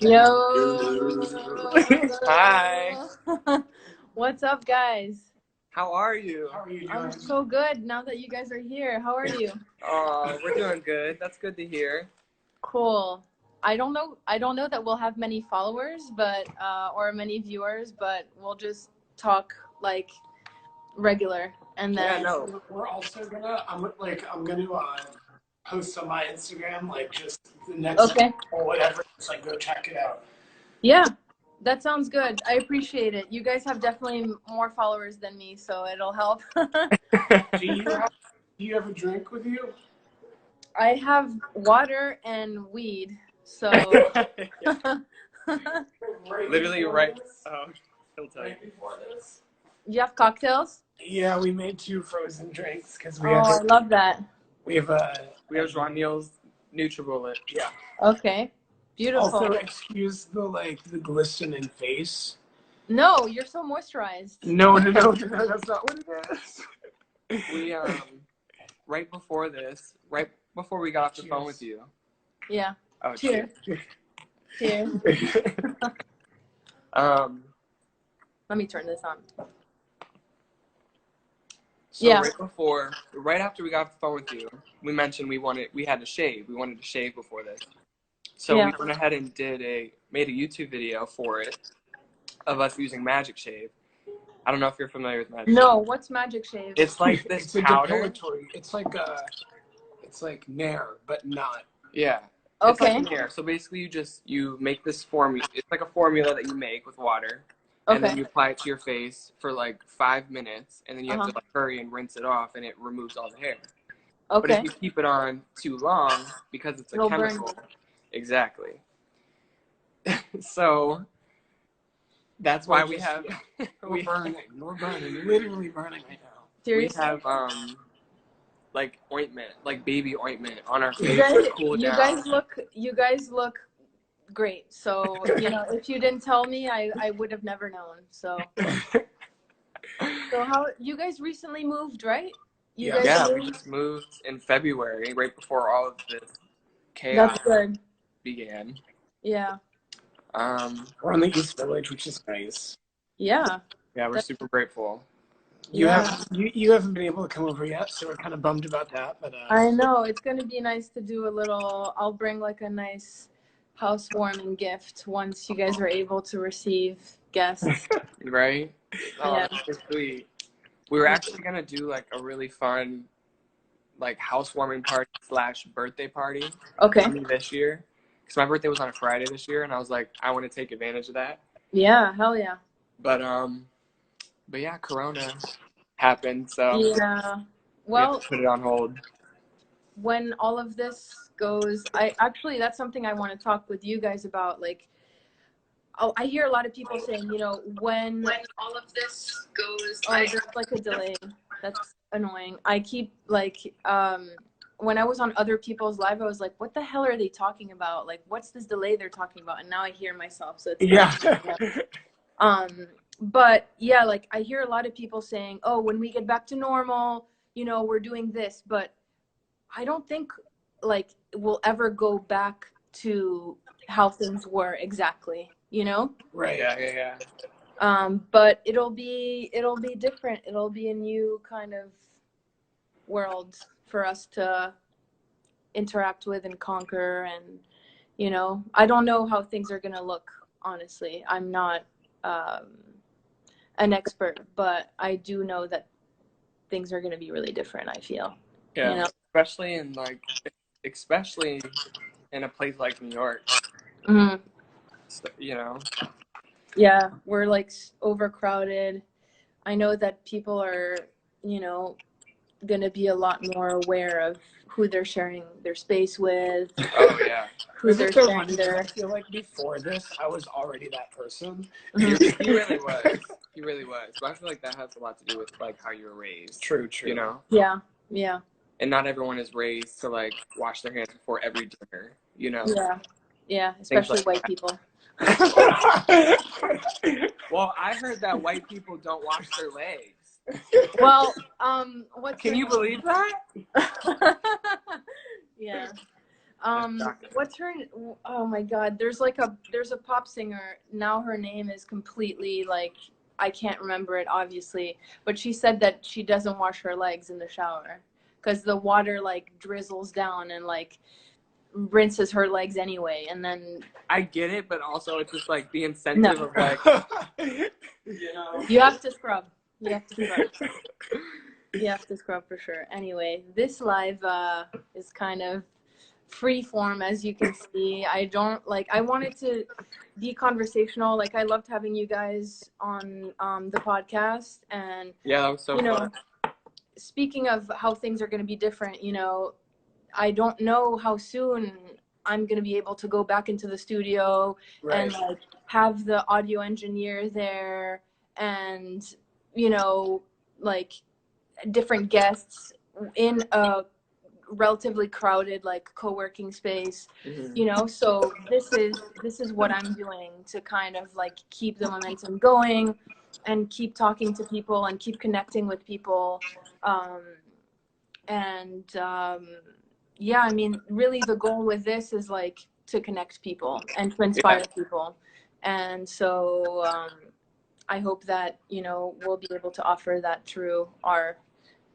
Yo. Hi. What's up, guys? How are you? How are you doing? I'm so good now that you guys are here. How are you? We're doing good. That's good to hear. Cool. I don't know that we'll have many followers, but or many viewers, but we'll just talk like regular, and then We're also gonna. I'm gonna post on my Instagram like just the next or whatever. Just like go check it out. Yeah, that sounds good. I appreciate it. You guys have definitely more followers than me, so it'll help. Do you have a drink with you? I have water and weed, so Literally right. Oh, he'll tell you. Right before this. You have cocktails? Yeah, we made 2 frozen drinks because we I love that. we have Joan Neal's NutriBullet. Yeah. Okay, beautiful. Also, excuse the glistening face. No, you're so moisturized. No, that's not what it is. We right before this, right before we got off the phone with you. Yeah. Oh, cheers. Cheers. Let me turn this on. So right after we got off the phone with you, we mentioned we had to shave. We wanted to shave before this. So we went ahead and made a YouTube video for it of us using Magic Shave. I don't know if you're familiar with Magic Shave. No, what's Magic Shave? It's like this powder. It's like Nair, but not. Yeah. Okay. It's like Nair. So basically you make this formula. It's like a formula that you make with water. And then you apply it to your face for like 5 minutes, and then you have to like hurry and rinse it off, and it removes all the hair. Okay. But if you keep it on too long, because it's a chemical, burn. So that's why we have we're burning, literally burning right now. Seriously? We have like ointment, like baby ointment on our face to cool it down. You guys look great. So, if you didn't tell me, I would have never known. So how you guys recently moved, right? We just moved in February, right before all of this chaos began. Yeah. We're on the East Village, which is nice. Yeah. Yeah, we're super grateful. You haven't been able to come over yet, so we're kind of bummed about that. But I know it's gonna be nice to do a little. I'll bring like a nice housewarming gift once you guys are able to receive guests. Right? Oh, that's so sweet. We were actually gonna do like a really fun, like housewarming party / birthday party. This year, because my birthday was on a Friday this year, and I was like, I want to take advantage of that. Yeah, hell yeah. But yeah, Corona happened, so yeah. Well, we have to put it on hold. When all of this goes, that's something I want to talk with you guys about. Like, I hear a lot of people saying, when all of this goes, there's like a delay. That's annoying. I keep like, when I was on other people's live, I was like, what the hell are they talking about? Like, what's this delay they're talking about? And now I hear myself. So it's but yeah, like I hear a lot of people saying, oh, when we get back to normal, we're doing this, but I don't think like we'll ever go back to how things were exactly, Right. Yeah. But it'll be different. It'll be a new kind of world for us to interact with and conquer. And, I don't know how things are going to look, honestly. I'm not an expert, but I do know that things are going to be really different, I feel. Yeah. Especially in a place like New York. Mm-hmm. So, Yeah, we're like overcrowded. I know that people are, going to be a lot more aware of who they're sharing their space with. Oh yeah. Who they're sharing I feel like before this, I was already that person. Mm-hmm. He really was. He really was. But I feel like that has a lot to do with like how you were raised. True. Yeah. And not everyone is raised to like wash their hands before every dinner. Yeah. Especially white people. Well, I heard that white people don't wash their legs. Well, Can you believe that? Yeah. What's her? Oh my God, there's a pop singer now. Her name is completely like, I can't remember it obviously, but she said that she doesn't wash her legs in the shower because the water like drizzles down and like rinses her legs anyway, and then I get it, but also it's just like the incentive of like, you know, you have to scrub. You have to scrub. You have to scrub for sure. Anyway, this live is kind of free form, as you can see. I wanted to be conversational. Like, I loved having you guys on the podcast, and yeah, that was so fun. Speaking of how things are going to be different, I don't know how soon I'm going to be able to go back into the studio and like have the audio engineer there and, like different guests in a relatively crowded, like co-working space, so this is what I'm doing to kind of like keep the momentum going and keep talking to people and keep connecting with people. Yeah, I mean, really the goal with this is like to connect people and to inspire people. And so I hope that, we'll be able to offer that through our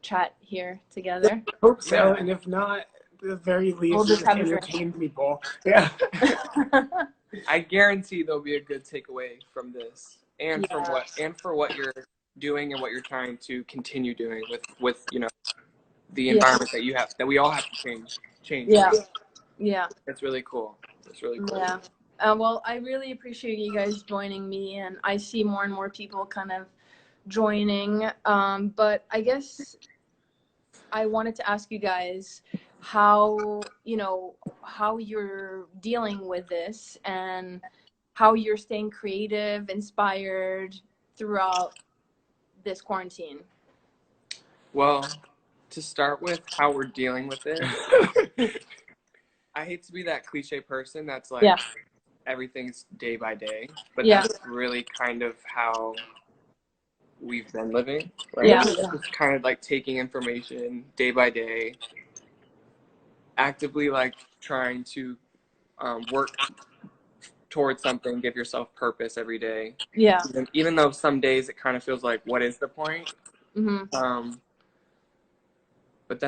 chat here together. I hope so. And if not, at the very least, we'll just entertain people. Yeah. I guarantee there'll be a good takeaway from this and for what you're doing and what you're trying to continue doing with the environment that we all have to change. Yeah. It's really cool. Yeah. Well, I really appreciate you guys joining me, and I see more and more people kind of joining. But I guess I wanted to ask you guys how you're dealing with this and how you're staying creative, inspired throughout this quarantine. Well, to start with how we're dealing with it, I hate to be that cliche person that's like, everything's day by day, but that's really kind of how we've been living, right? It's kind of like taking information day by day, actively like trying to work towards something, give yourself purpose every day. Even though some days it kind of feels like, what is the point? But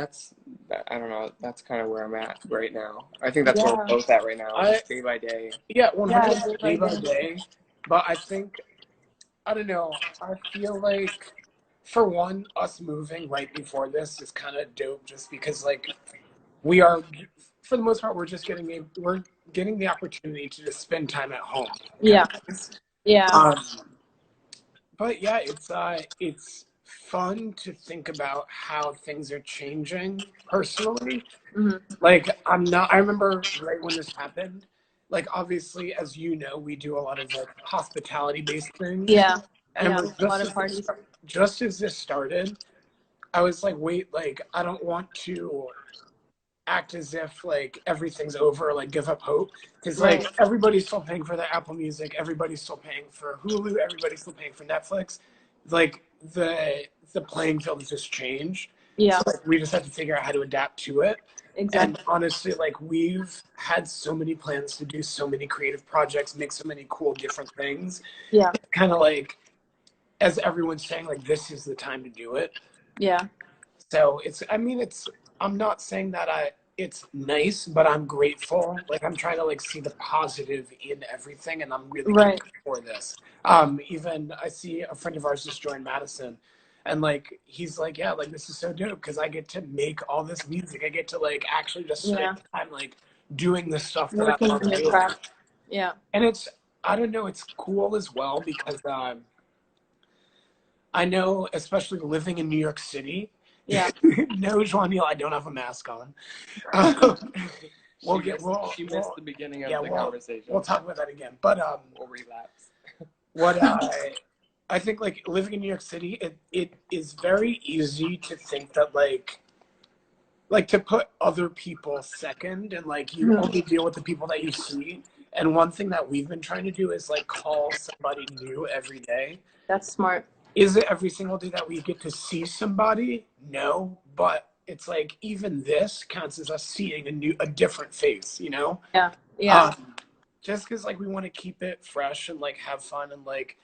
I don't know, that's kind of where I'm at right now. I think that's where we're both at right now, day by day. Yeah, 100% day by day. But I think, I don't know, I feel like, for one, us moving right before this is kind of dope just because, like, we are, for the most part, we're getting the opportunity to just spend time at home. But yeah, it's fun to think about how things are changing personally. Like, I remember right when this happened, like, obviously, as you know, we do a lot of like hospitality based things. And a lot of parties. Just as this started, I was like, wait, like, I don't want to act as if like everything's over, like give up hope, because like everybody's still paying for the Apple Music, everybody's still paying for Hulu, everybody's still paying for Netflix. Like the playing field has just changed. So like, we just have to figure out how to adapt to it. And honestly, like, we've had so many plans to do so many creative projects, make so many cool different things. Kind of like, as everyone's saying, like, this is the time to do it. So I'm not saying that it's nice, but I'm grateful. Like, I'm trying to like see the positive in everything, and I'm really grateful for this. Even I see a friend of ours just joined Madison, and like he's like, yeah, like this is so dope because I get to make all this music. I get to like actually just spend time like doing the stuff that I love doing. And it's, I don't know, it's cool as well because I know, especially living in New York City. No, Joanil, I don't have a mask on. She missed the beginning of the conversation. We'll talk about that again. But we'll relapse. What I think, like, living in New York City, it is very easy to think that like to put other people second, and like you only deal with the people that you see. And one thing that we've been trying to do is like call somebody new every day. That's smart. Is it every single day that we get to see somebody? No, but it's like even this counts as us seeing a different face, you know? Yeah. Yeah. Just because like we want to keep it fresh and like have fun and like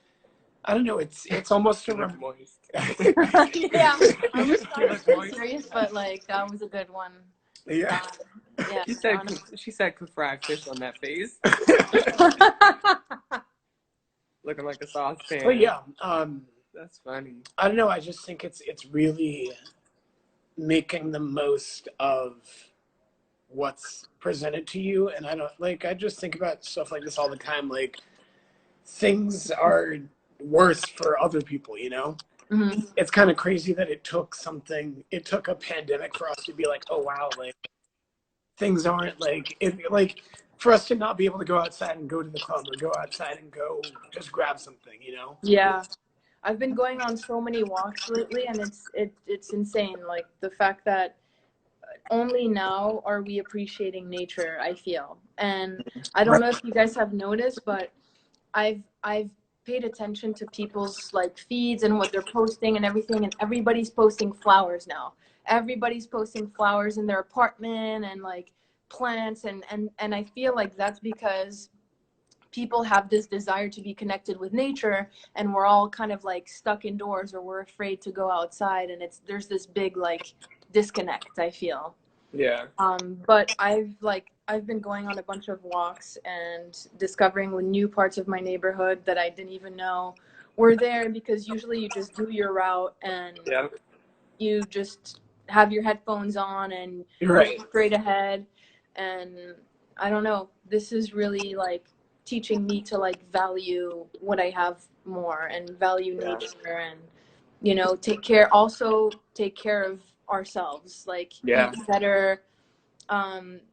I don't know, it's almost a moist. Yeah, I was serious, but like that was a good one. Yeah. Yeah. She said could fry fish on that face. Looking like a saucepan. But yeah, that's funny. I don't know, I just think it's really making the most of what's presented to you, and I just think about stuff like this all the time, like things are worse for other people, you know? Mm-hmm. It's kind of crazy that it took a pandemic for us to be like, oh wow, like things aren't like for us to not be able to go outside and go to the club or go outside and go just grab something, you know? Yeah, I've been going on so many walks lately, and it's insane. Like the fact that only now are we appreciating nature, I feel. And I don't know if you guys have noticed, but I've paid attention to people's like feeds and what they're posting and everything, and everybody's posting flowers now. Everybody's posting flowers in their apartment and like plants, and I feel like that's because people have this desire to be connected with nature, and we're all kind of like stuck indoors, or we're afraid to go outside, and there's this big like disconnect, I feel. Yeah. But I've been going on a bunch of walks and discovering new parts of my neighborhood that I didn't even know were there, because usually you just do your route and you just have your headphones on and You're go straight ahead. And I don't know, this is really like teaching me to like value what I have more and value nature, and you know, take care of ourselves, like eat better,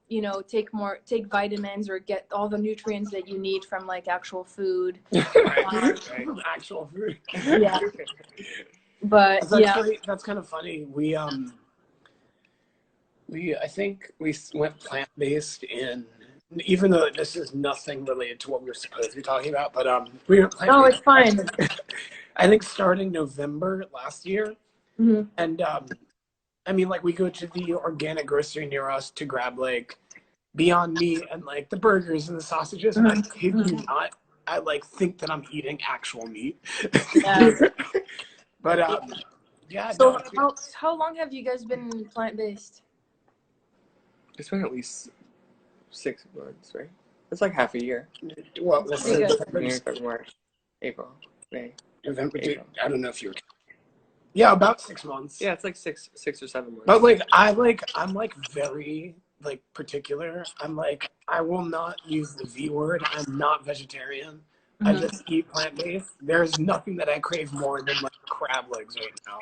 you know, take vitamins or get all the nutrients that you need from like actual food. Actual food. Yeah. But that's kind of funny. I think we went plant-based even though this is nothing related to what we were supposed to be talking about, but we went plant-based. Oh, it's fine. I think starting November last year. Mm-hmm. And I mean, like we go to the organic grocery near us to grab like Beyond Meat and like the burgers and the sausages, and I kid you not, I like think that I'm eating actual meat. Yeah. But yeah. So how long have you guys been plant-based? It's been at least 6 months, right? It's like half a year. Well, February, April, May, November. April. I don't know if you're. Yeah, about 6 months. Yeah, it's like six or 7 months. But like I'm like very like particular. I'm like, I will not use the V word. I'm not vegetarian. I just eat plant-based. There's nothing that I crave more than like crab legs right now.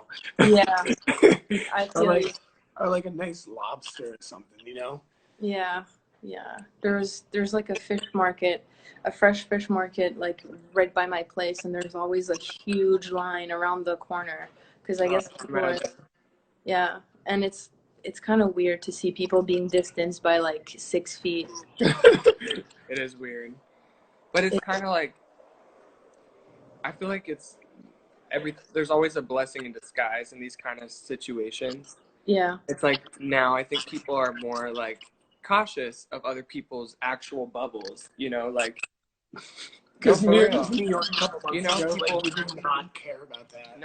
Yeah. I feel you. Or like a nice lobster or something, you know? Yeah. Yeah. There's like a fresh fish market like right by my place, and there's always a huge line around the corner, because I guess and it's kind of weird to see people being distanced by like 6 feet. It is weird, but it's kind of like, I feel like there's always a blessing in disguise in these kind of situations. Yeah. It's like now I think people are more like cautious of other people's actual bubbles, you know, like because New York a couple months ago, people like, we did not care about that.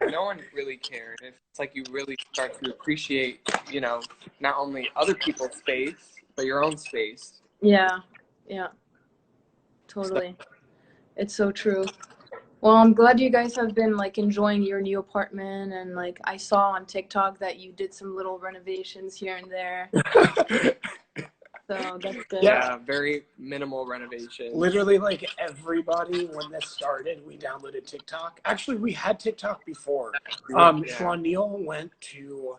No one really cared. It's like you really start to appreciate, you know, not only other people's space but your own space. Yeah. Totally. It's so true. Well, I'm glad you guys have been like enjoying your new apartment, and like I saw on TikTok that you did some little renovations here and there. So that's good. Yeah, very minimal renovation. Literally, like everybody, when this started, we downloaded TikTok. Actually, we had TikTok before. Sean Neal went to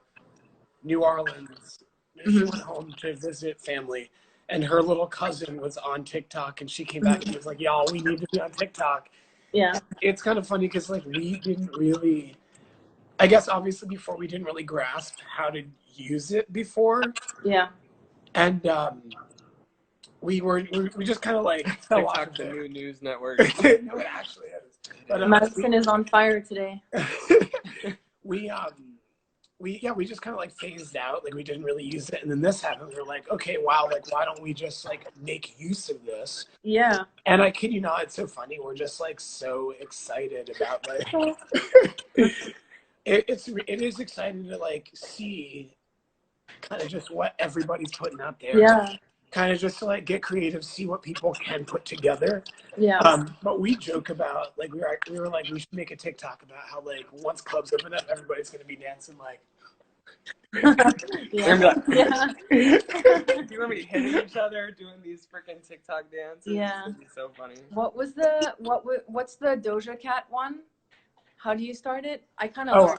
New Orleans. She went home to visit family, and her little cousin was on TikTok, and she came back and was like, "Y'all, we need to be on TikTok." Yeah. It's kind of funny because like we didn't really, I guess obviously before we didn't really grasp how to use it before. Yeah. And we just kind of like fell off the new news network. No, it actually is. But Madison is on fire today. We we just kind of like phased out, like we didn't really use it, and then this happened. We were like, okay, wow, like why don't we just like make use of this? Yeah. And I kid you not, it's so funny. We're just like so excited about like it is exciting to like see kind of just what everybody's putting out there. Yeah. Kind of just to like get creative, see what people can put together. Yeah. But we joke about like we were like we should make a TikTok about how like once clubs open up, everybody's gonna be dancing like. Yeah. Yeah. You remember hitting each other doing these freaking TikTok dances? Yeah. This would be so funny. What's the Doja Cat one? How do you start it? I kind of.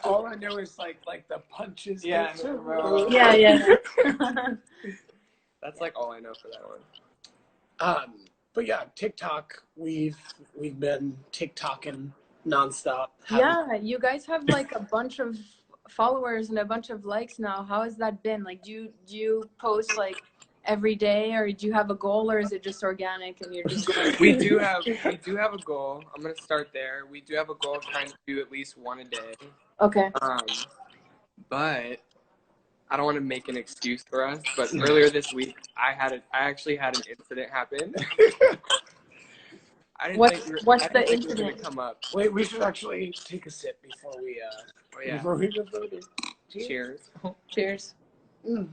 All I know is like the punches. Yeah. Yeah. That's like all I know for that one. But yeah, TikTok. We've been TikToking nonstop. Yeah, you guys have like a bunch of followers and a bunch of likes now. How has that been? Like, do you post like every day, or do you have a goal, or is it just organic and you're just like... we do have a goal. I'm gonna start there. We do have a goal of trying to do at least one a day. Okay. But I don't want to make an excuse for us, but earlier this week I actually had an incident happen. What's the incident? Come up. Wait, we should actually take a sip before we before we go further. Cheers. Cheers. I'm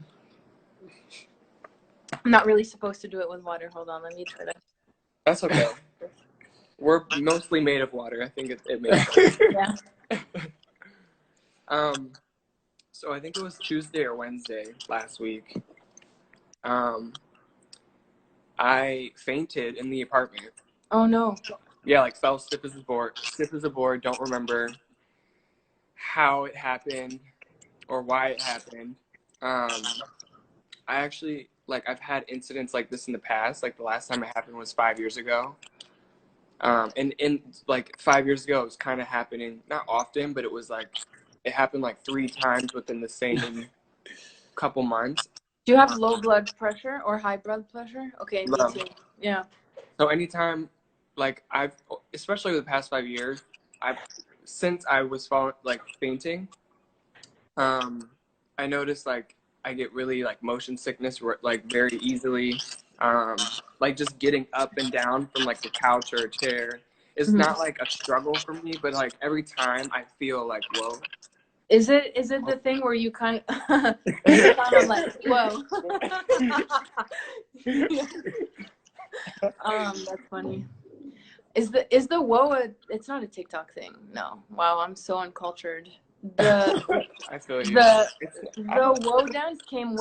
not really supposed to do it with water. Hold on, let me try that. That's okay. We're mostly made of water. I think it makes sense. Yeah. So I think it was Tuesday or Wednesday last week. I fainted in the apartment. Oh no. Yeah, like fell stiff as a board. Don't remember how it happened or why it happened. I actually, like, I've had incidents like this in the past. Like the last time it happened was 5 years ago. And like 5 years ago, it was kind of happening, not often, but it was like, it happened like 3 times within the same couple months. Do you have low blood pressure or high blood pressure? Okay, me too. Yeah. So anytime, like especially the past 5 years, since I was fainting, I noticed like I get really like motion sickness like very easily. Like just getting up and down from like the couch or a chair is not like a struggle for me, but like every time I feel like, whoa. Is it the thing where you kind of, like, whoa? That's funny. Is the whoa it's not a TikTok thing? No. Wow, I'm so uncultured. I feel you. The whoa dance came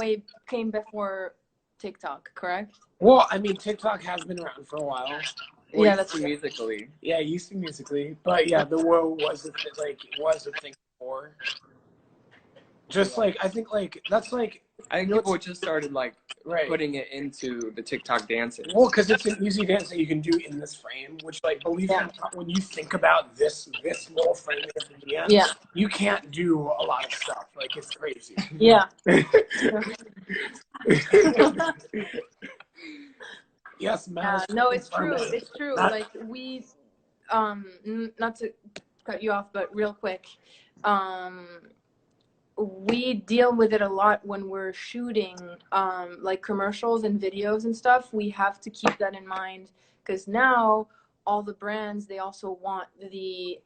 before TikTok, correct? Well, I mean, TikTok has been around for a while. Well, yeah, that's Musically. Yeah, it used to be Musically, but yeah, the whoa was a thing before. Just like I think people just started like right. putting it into the TikTok dances. Well, because it's an easy dance that you can do in this frame, which like believe it or not, when you think about this little frame at the end, you can't do a lot of stuff. Like it's crazy. Yeah. Yes, Mal. No, it's true. It's true. Like we, not to cut you off, but real quick, we deal with it a lot when we're shooting, like commercials and videos and stuff. We have to keep that in mind because now all the brands, they also want the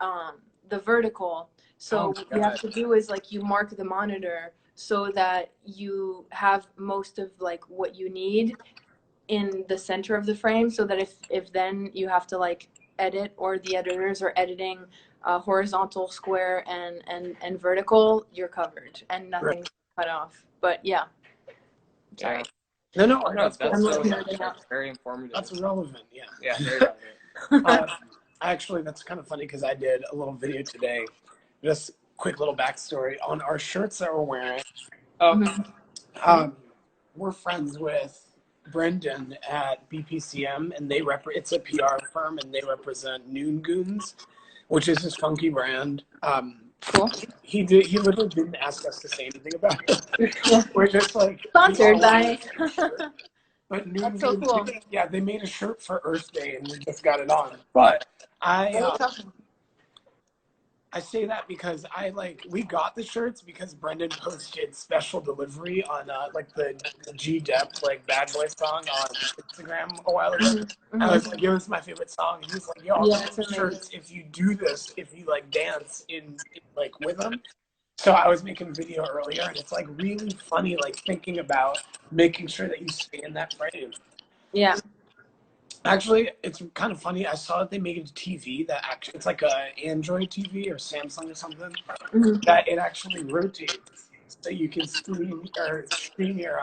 vertical. So what you have to do is like you mark the monitor so that you have most of like what you need in the center of the frame, so that if then you have to like edit, or the editors are editing horizontal, square, and vertical, you're covered and nothing's cut off. But yeah. Sorry. No, that's very informative. That's relevant. Yeah, very relevant. Actually, that's kind of funny because I did a little video today. Just quick little backstory on our shirts that we're wearing. We're friends with Brendan at BPCM, and it's a PR firm, and they represent Noon Goons, which is his funky brand. Cool. He literally didn't ask us to say anything about it. We're just like sponsored by. But Noon That's so Goons, cool. yeah, they made a shirt for Earth Day, and we just got it on. But I I say that because we got the shirts because Brendan posted special delivery on like the G Dep like Bad Boy song on Instagram a while ago. I was like, yo, this is my favorite song. And he's like, yo, I'll make shirts if you do this, if you like dance in like with them. So I was making a video earlier, and it's like really funny, like thinking about making sure that you stay in that frame. Yeah. Actually, it's kind of funny. I saw that they made a TV that actually, it's like a Android TV or Samsung or something, that it actually rotates so you can stream your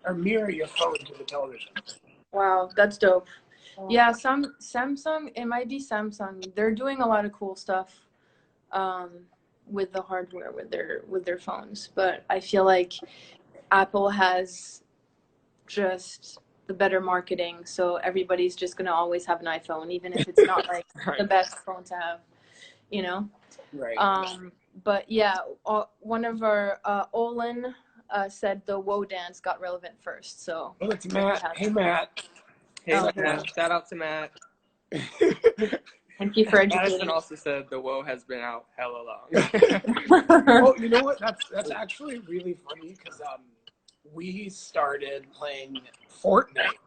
or mirror your phone to the television. Wow, that's dope. Yeah, Samsung, it might be Samsung. They're doing a lot of cool stuff with the hardware with their phones, but I feel like Apple has just the better marketing, so everybody's just gonna always have an iPhone, even if it's not like the best phone to have, you know. Right. But yeah, one of our Olin said the Woe dance got relevant first. So well, it's Matt. Hey Matt. Hey Matt. Shout out to Matt. Thank you for educating. Madison also said the Woe has been out hella long. Well, you know what? That's actually really funny because we started playing Fortnite.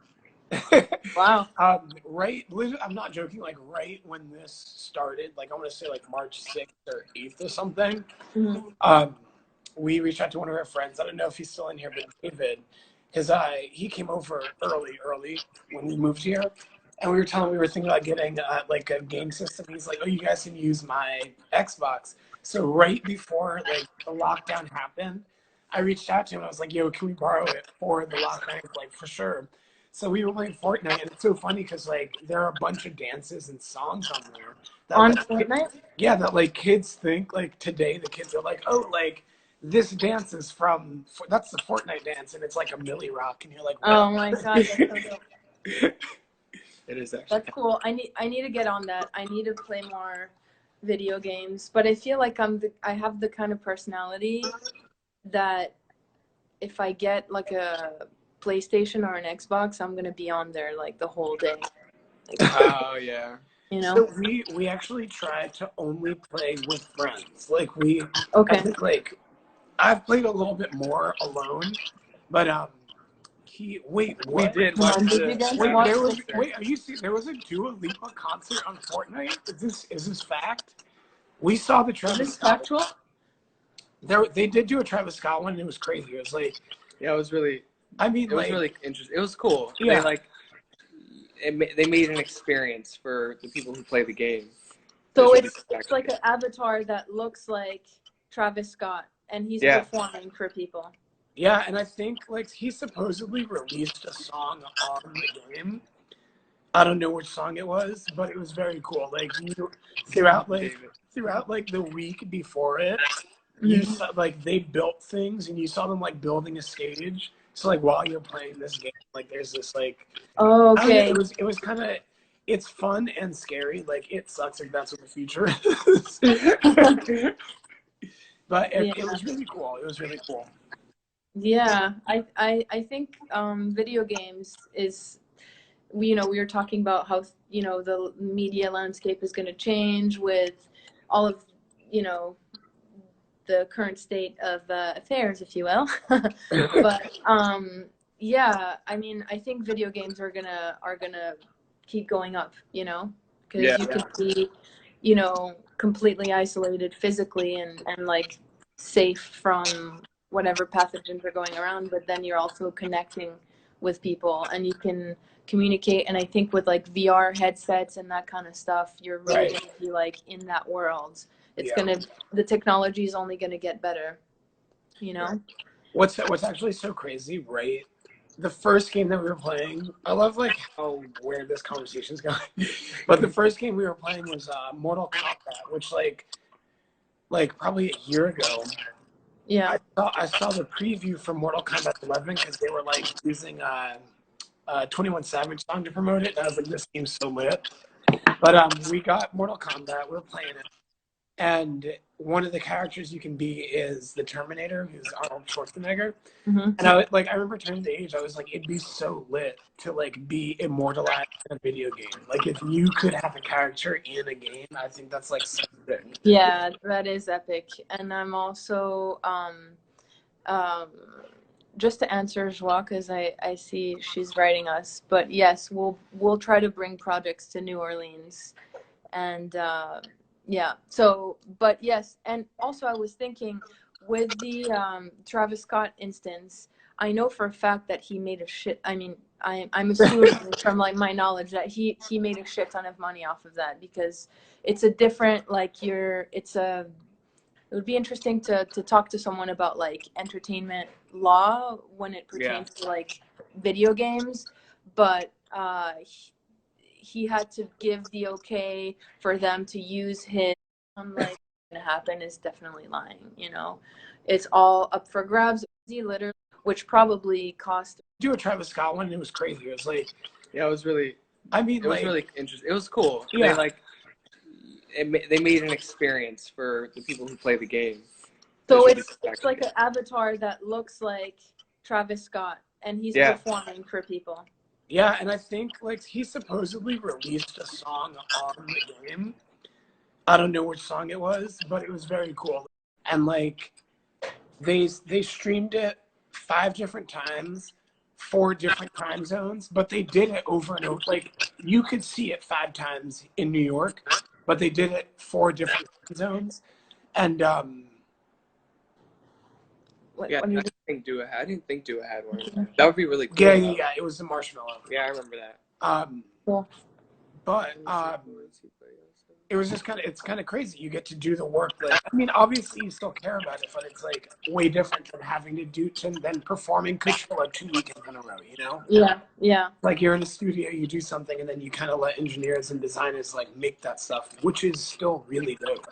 Wow. Right, I'm not joking, like right when this started, like I want to say like March 6th or 8th or something, we reached out to one of our friends. I don't know if he's still in here, but David, because he came over early when we moved here, and we were thinking about getting like a game system. He's like, oh, you guys can use my Xbox. So right before like the lockdown happened, I reached out to him. I was like, yo, can we borrow it for the lockdown? He's like, for sure. So we were playing Fortnite, and it's so funny because like there are a bunch of dances and songs on there. On Fortnite? Yeah, that like kids think like today the kids are like, oh, like this dance is that's the Fortnite dance, and it's like a Millie Rock, and you're like, what? Oh my god, that's so dope. It is actually. That's cool. I need to get on that. I need to play more video games, but I feel like I have the kind of personality that if I get like a PlayStation or an Xbox, I'm gonna be on there like the whole day. Oh yeah. You know. So we actually try to only play with friends. Like Okay. I think like I've played a little bit more alone, but wait, what? We did watch Are you serious? There was a Dua Lipa concert on Fortnite? Is this fact? We saw the Travis Scott. Factual? They did do a Travis Scott one, and it was crazy. It was like, yeah, it was really. I mean, it was really interesting. It was cool. Yeah. They made an experience for the people who play the game. So it's like an avatar that looks like Travis Scott, and he's performing for people. Yeah, and I think like he supposedly released a song on the game. I don't know which song it was, but it was very cool. Like throughout the week before it, you saw, like they built things, and you saw them like building a stage. So like while you're playing this game, like there's this like okay, it was kind of, it's fun and scary. Like it sucks if that's what the future is. But it was really cool. It was really cool. Yeah, I think video games is, we were talking about how the media landscape is going to change with all of the current state of affairs, if you will. But yeah, I mean, I think video games are gonna keep going up, because you could be completely isolated physically and like safe from whatever pathogens are going around, but then you're also connecting with people and you can communicate. And I think with like VR headsets and that kind of stuff, you're really going to be like in that world. It's the technology is only going to get better, What's actually so crazy, right? The first game that we were playing, I love like how where this conversation's going, but the first game we were playing was Mortal Kombat, which like probably a year ago. Yeah, I saw the preview for Mortal Kombat 11 because they were like using 21 Savage song to promote it, and I was like, this game's so lit. But we got Mortal Kombat, we were playing it, and one of the characters you can be is the Terminator, who's Arnold Schwarzenegger. Mm-hmm. And I remember turning the age, I was like, it'd be so lit to like be immortalized in a video game. Like if you could have a character in a game, I think that's like so sick. Yeah, that is epic. And I'm also just to answer Joie, because I see she's writing us. But yes, we'll try to bring projects to New Orleans, and yeah. So, but yes, and also I was thinking with the Travis Scott instance, I know for a fact that he made a shit. I mean, I'm assuming from like my knowledge that he made a shit ton of money off of that, because it's a different it would be interesting to talk to someone about like entertainment law when it pertains to like video games, but he had to give the okay for them to use his like to happen is definitely lying, you know. It's all up for grabs. He literally, which probably cost. Do a Travis Scott one, and it was crazy. It was like, Yeah, it was really. I mean, it was really interesting. It was cool. Yeah. They made an experience for the people who play the game. So it's like an avatar that looks like Travis Scott, and he's performing for people. Yeah, and I think like he supposedly released a song on the game. I don't know which song it was, but it was very cool. And like they streamed it 5 different times, 4 different time zones, but they did it over and over. Like you could see it 5 times in New York, but they did it 4 different time zones. And I didn't think Dua had one. That would be really cool. Yeah, it was the Marshmallow. Yeah, I remember that. Cool. But it was just it's kind of crazy. You get to do the work. Like, I mean, obviously you still care about it, but it's like way different than having to then performing Coachella 2 weekends in a row, you know? Yeah. Like you're in a studio, you do something, and then you kind of let engineers and designers like make that stuff, which is still really dope.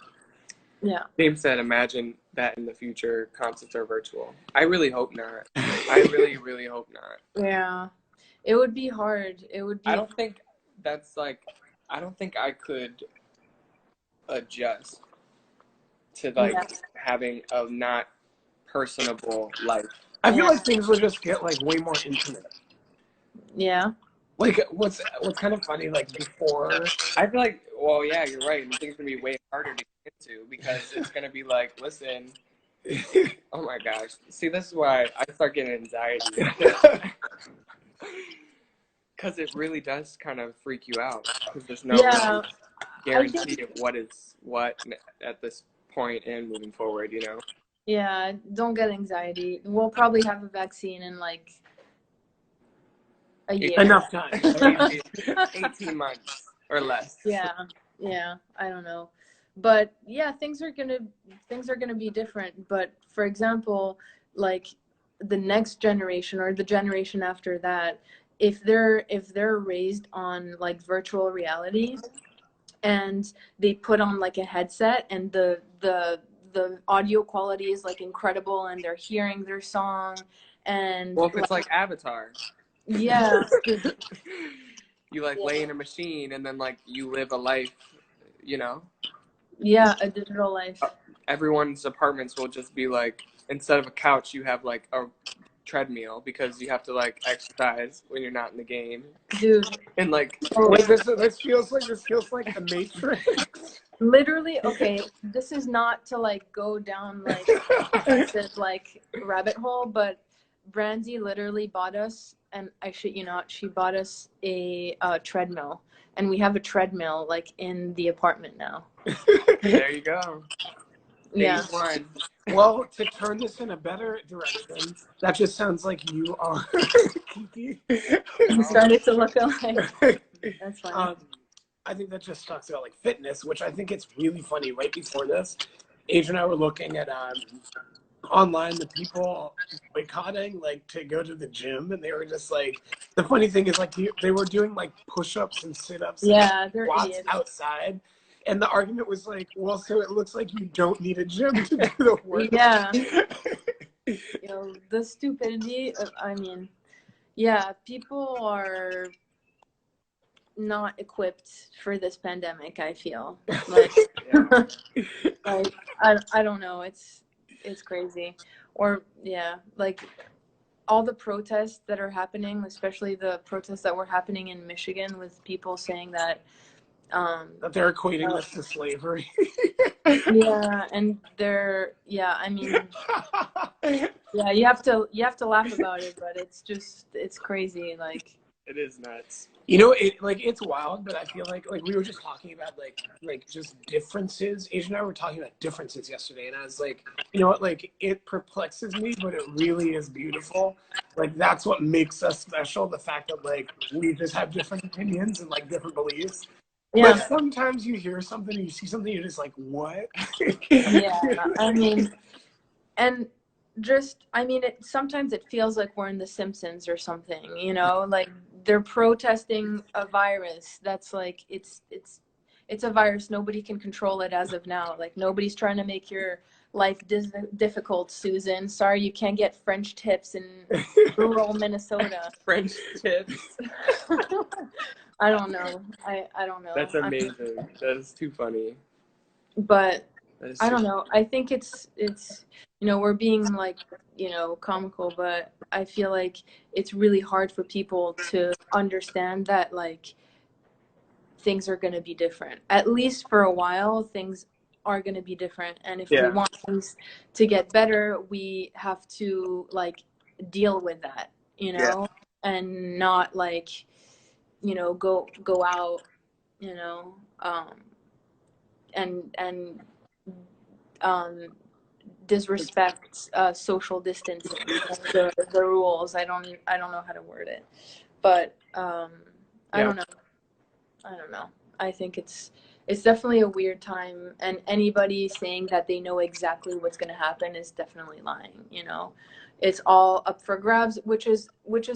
Yeah. James said, imagine that in the future concerts are virtual. I really hope not. I really, really hope not. Yeah. It would be hard. It would be. I don't think I could adjust to having a not personable life. I feel like things will just get like way more intimate. Yeah. Like what's kind of funny, like before, I feel like, well, yeah, you're right. And things are gonna be way harder to get into because it's gonna be like, listen, oh my gosh. See, this is why I start getting anxiety. Because it really does kind of freak you out. Because there's no guarantee of what is what at this point and moving forward, you know? Yeah, don't get anxiety. We'll probably have a vaccine in like a year. Enough time. 18 months or less. Yeah, I don't know. But yeah, things are gonna be different. But for example, like the next generation or the generation after that, if they're raised on like virtual reality and they put on like a headset and the audio quality is like incredible and they're hearing their song, and well, if it's like Avatar, yeah. You like lay in a machine and then like you live a life, you know? Yeah, a digital life. Everyone's apartments will just be like, instead of a couch, you have like a treadmill because you have to like exercise when you're not in the game. Dude. And like, wait, this feels like the Matrix. Literally, okay, this is not to like go down like this like rabbit hole, but Brandy literally bought us, and I shit you not, she bought us a treadmill, and we have a treadmill like in the apartment now. There you go. Yeah. Well, to turn this in a better direction, that just sounds like you are Kiki. You started to look alike. That's funny. I think that just talks about like fitness, which I think it's really funny. Right before this, Age and I were looking at online the people boycotting like to go to the gym, and they were just like, the funny thing is like they were doing like push-ups and sit-ups, yeah, they're squats idiots outside, and the argument was like, well, so it looks like you don't need a gym to do the work. Yeah. You know, the stupidity of, I mean, yeah, people are not equipped for this pandemic, I feel. Like, like I don't know. It's crazy. Or, yeah, like all the protests that are happening, especially the protests that were happening in Michigan with people saying that that they're equating this to slavery. yeah, and I mean, yeah, you have to laugh about it, but it's crazy. Like, it is nuts. You know, it's wild, but I feel like we were just talking about like just differences. Asia and I were talking about differences yesterday, and I was like, you know what, like it perplexes me, but it really is beautiful. Like that's what makes us special, the fact that like we just have different opinions and like different beliefs. yeah. But sometimes you hear something, you see something, you're just like, what? Yeah, I mean, and sometimes it feels like we're in the Simpsons or something, you know, like they're protesting a virus that's like it's a virus. Nobody can control it as of now. Like nobody's trying to make your life difficult, Susan. Sorry, you can't get French tips in rural Minnesota. French tips. I don't know. I don't know. That's amazing. That is too funny. But I don't know. I think it's you know, we're being like, you know, comical, but I feel like it's really hard for people to understand that like things are going to be different. At least for a while, things are going to be different. And if we want things to get better, we have to like deal with that, you know, and not like, you know, go out, you know, and disrespect social distancing, the rules. I don't know how to word it, but I don't know. I think it's definitely a weird time, and anybody saying that they know exactly what's going to happen is definitely lying. You know, it's all up for grabs, which is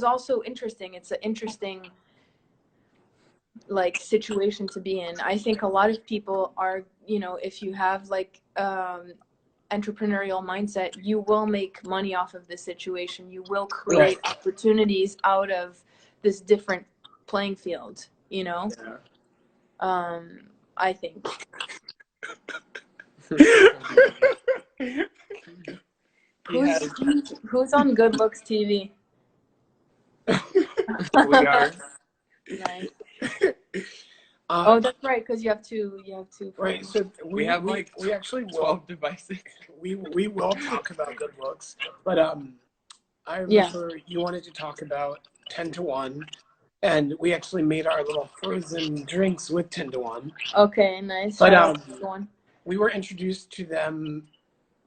also interesting. It's an interesting like situation to be in. I think a lot of people are, you know, if you have like entrepreneurial mindset, you will make money off of this situation. You will create opportunities out of this different playing field, you know? I think. Who's on Good Looks TV? We are. Nice. Oh, that's right, because you have two. Right, so we actually 12 devices. We will talk about Good Looks, but I remember you wanted to talk about 10 to 1, and we actually made our little frozen drinks with 10 to 1. Okay, nice. But we were introduced to them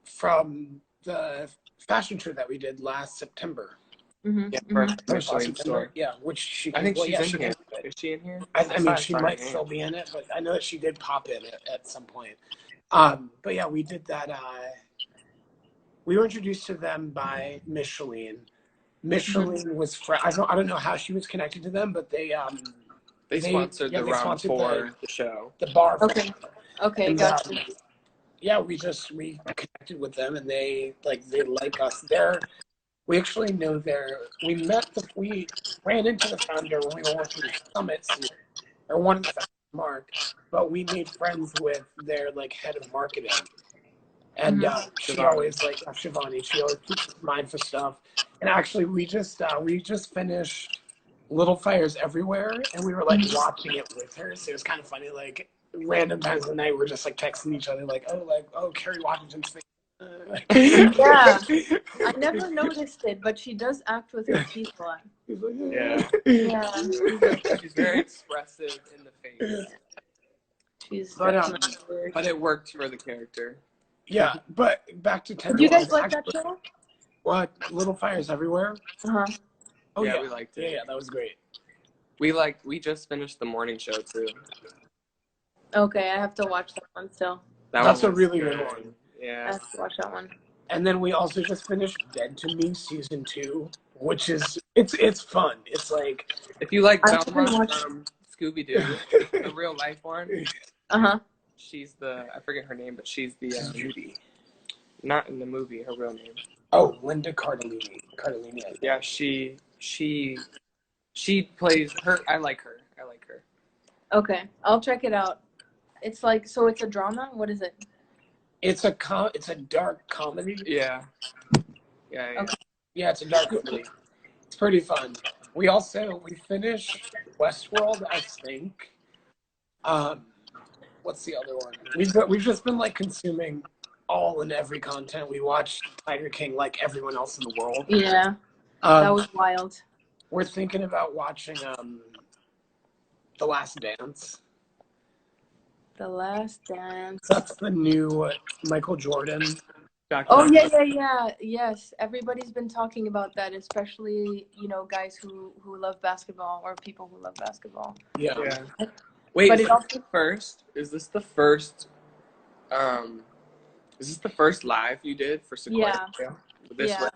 from the fashion show that we did last September. Yeah, which she. I think she's in here. Is she in here? I mean, she might still be in it, but I know that she did pop in at some point. But yeah, we did that. We were introduced to them by Micheline. Micheline was I don't know how she was connected to them, but they sponsored the round for the show. The bar. Okay, gotcha. Yeah, we connected with them, and they like us. We actually know we ran into the founder when we were working at Summits, or one of the founders, Mark, but we made friends with their like head of marketing. And she always Shivani, she always keeps in mind for stuff. And actually we just finished Little Fires Everywhere, and we were like watching it with her. So it was kind of funny, like random times of the night we're just like texting each other like, oh Kerry Washington's face. Yeah, I never noticed it, but she does act with her teeth a lot. Yeah. She's very expressive in the face. But it worked for the character. Yeah, but back to 10. Did you guys like that show? What? Little Fires Everywhere? Uh-huh. Oh yeah, we liked it. Yeah, that was great. We just finished the morning show too. Okay, I have to watch that one still. That's a really good one. Yeah. I have to watch that one. And then we also just finished Dead to Me season 2, which is it's fun. It's like if you like Velma from Scooby-Doo, the real life one. She's I forget her name, but she's the Judy. Not in the movie, her real name. Oh, Linda Cardellini. Yeah, she plays her. I like her. Okay, I'll check it out. It's like, so it's a drama? What is it? It's a dark comedy. Yeah. Okay. Yeah, it's a dark comedy. It's pretty fun. We finished Westworld, I think. What's the other one? We've just been like consuming all and every content. We watched Tiger King like everyone else in the world. Yeah, that was wild. We're thinking about watching The Last Dance. The Last Dance. That's the new Michael Jordan. Oh yeah. Yes, everybody's been talking about that, especially guys who love basketball or people who love basketball. Yeah. Wait, But is this the first live you did for Sequoia? Yeah.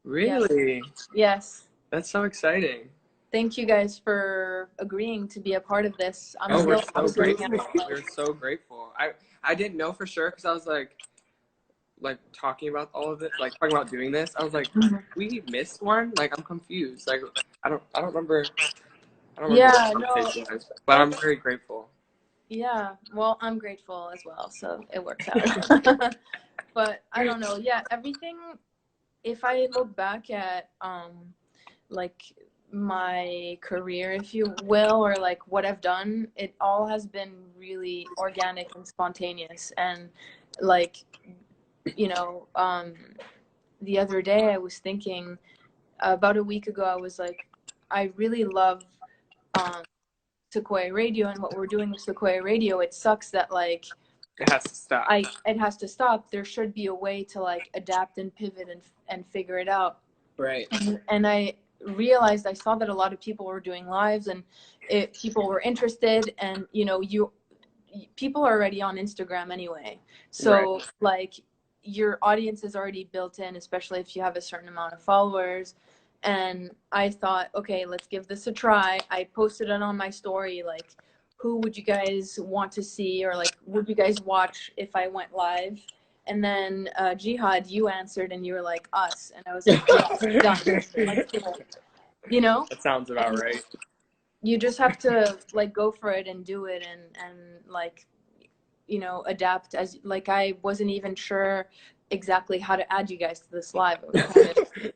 Really? Yes. That's so exciting. Thank you guys for agreeing to be a part of this. We're so grateful. We're so grateful. I didn't know for sure because I was like talking about all of it, like talking about doing this. I was like, we missed one. Like I'm confused. Like I don't remember. Yeah, no. But I'm very grateful. Yeah, well, I'm grateful as well, so it works out. But I don't know. Yeah, everything. If I look back at like my career, if you will, or like what I've done, it all has been really organic and spontaneous. And like, the other day I was thinking, about a week ago, I was like, I really love Sequoia Radio and what we're doing with Sequoia Radio. It sucks that like it has to stop. It has to stop. There should be a way to like adapt and pivot and figure it out. Right. And I realized, I saw that a lot of people were doing lives, and people were interested, and people are already on Instagram anyway, so like your audience is already built in, especially if you have a certain amount of followers. And I thought, okay, let's give this a try. I posted it on my story, like, who would you guys want to see, or like, would you guys watch if I went live? And then Jihad, you answered, and you were like, us. And I was like, yes, done. Let's do it. That sounds about right. You just have to like go for it and do it, and like, adapt. As like, I wasn't even sure exactly how to add you guys to this live. I was kind of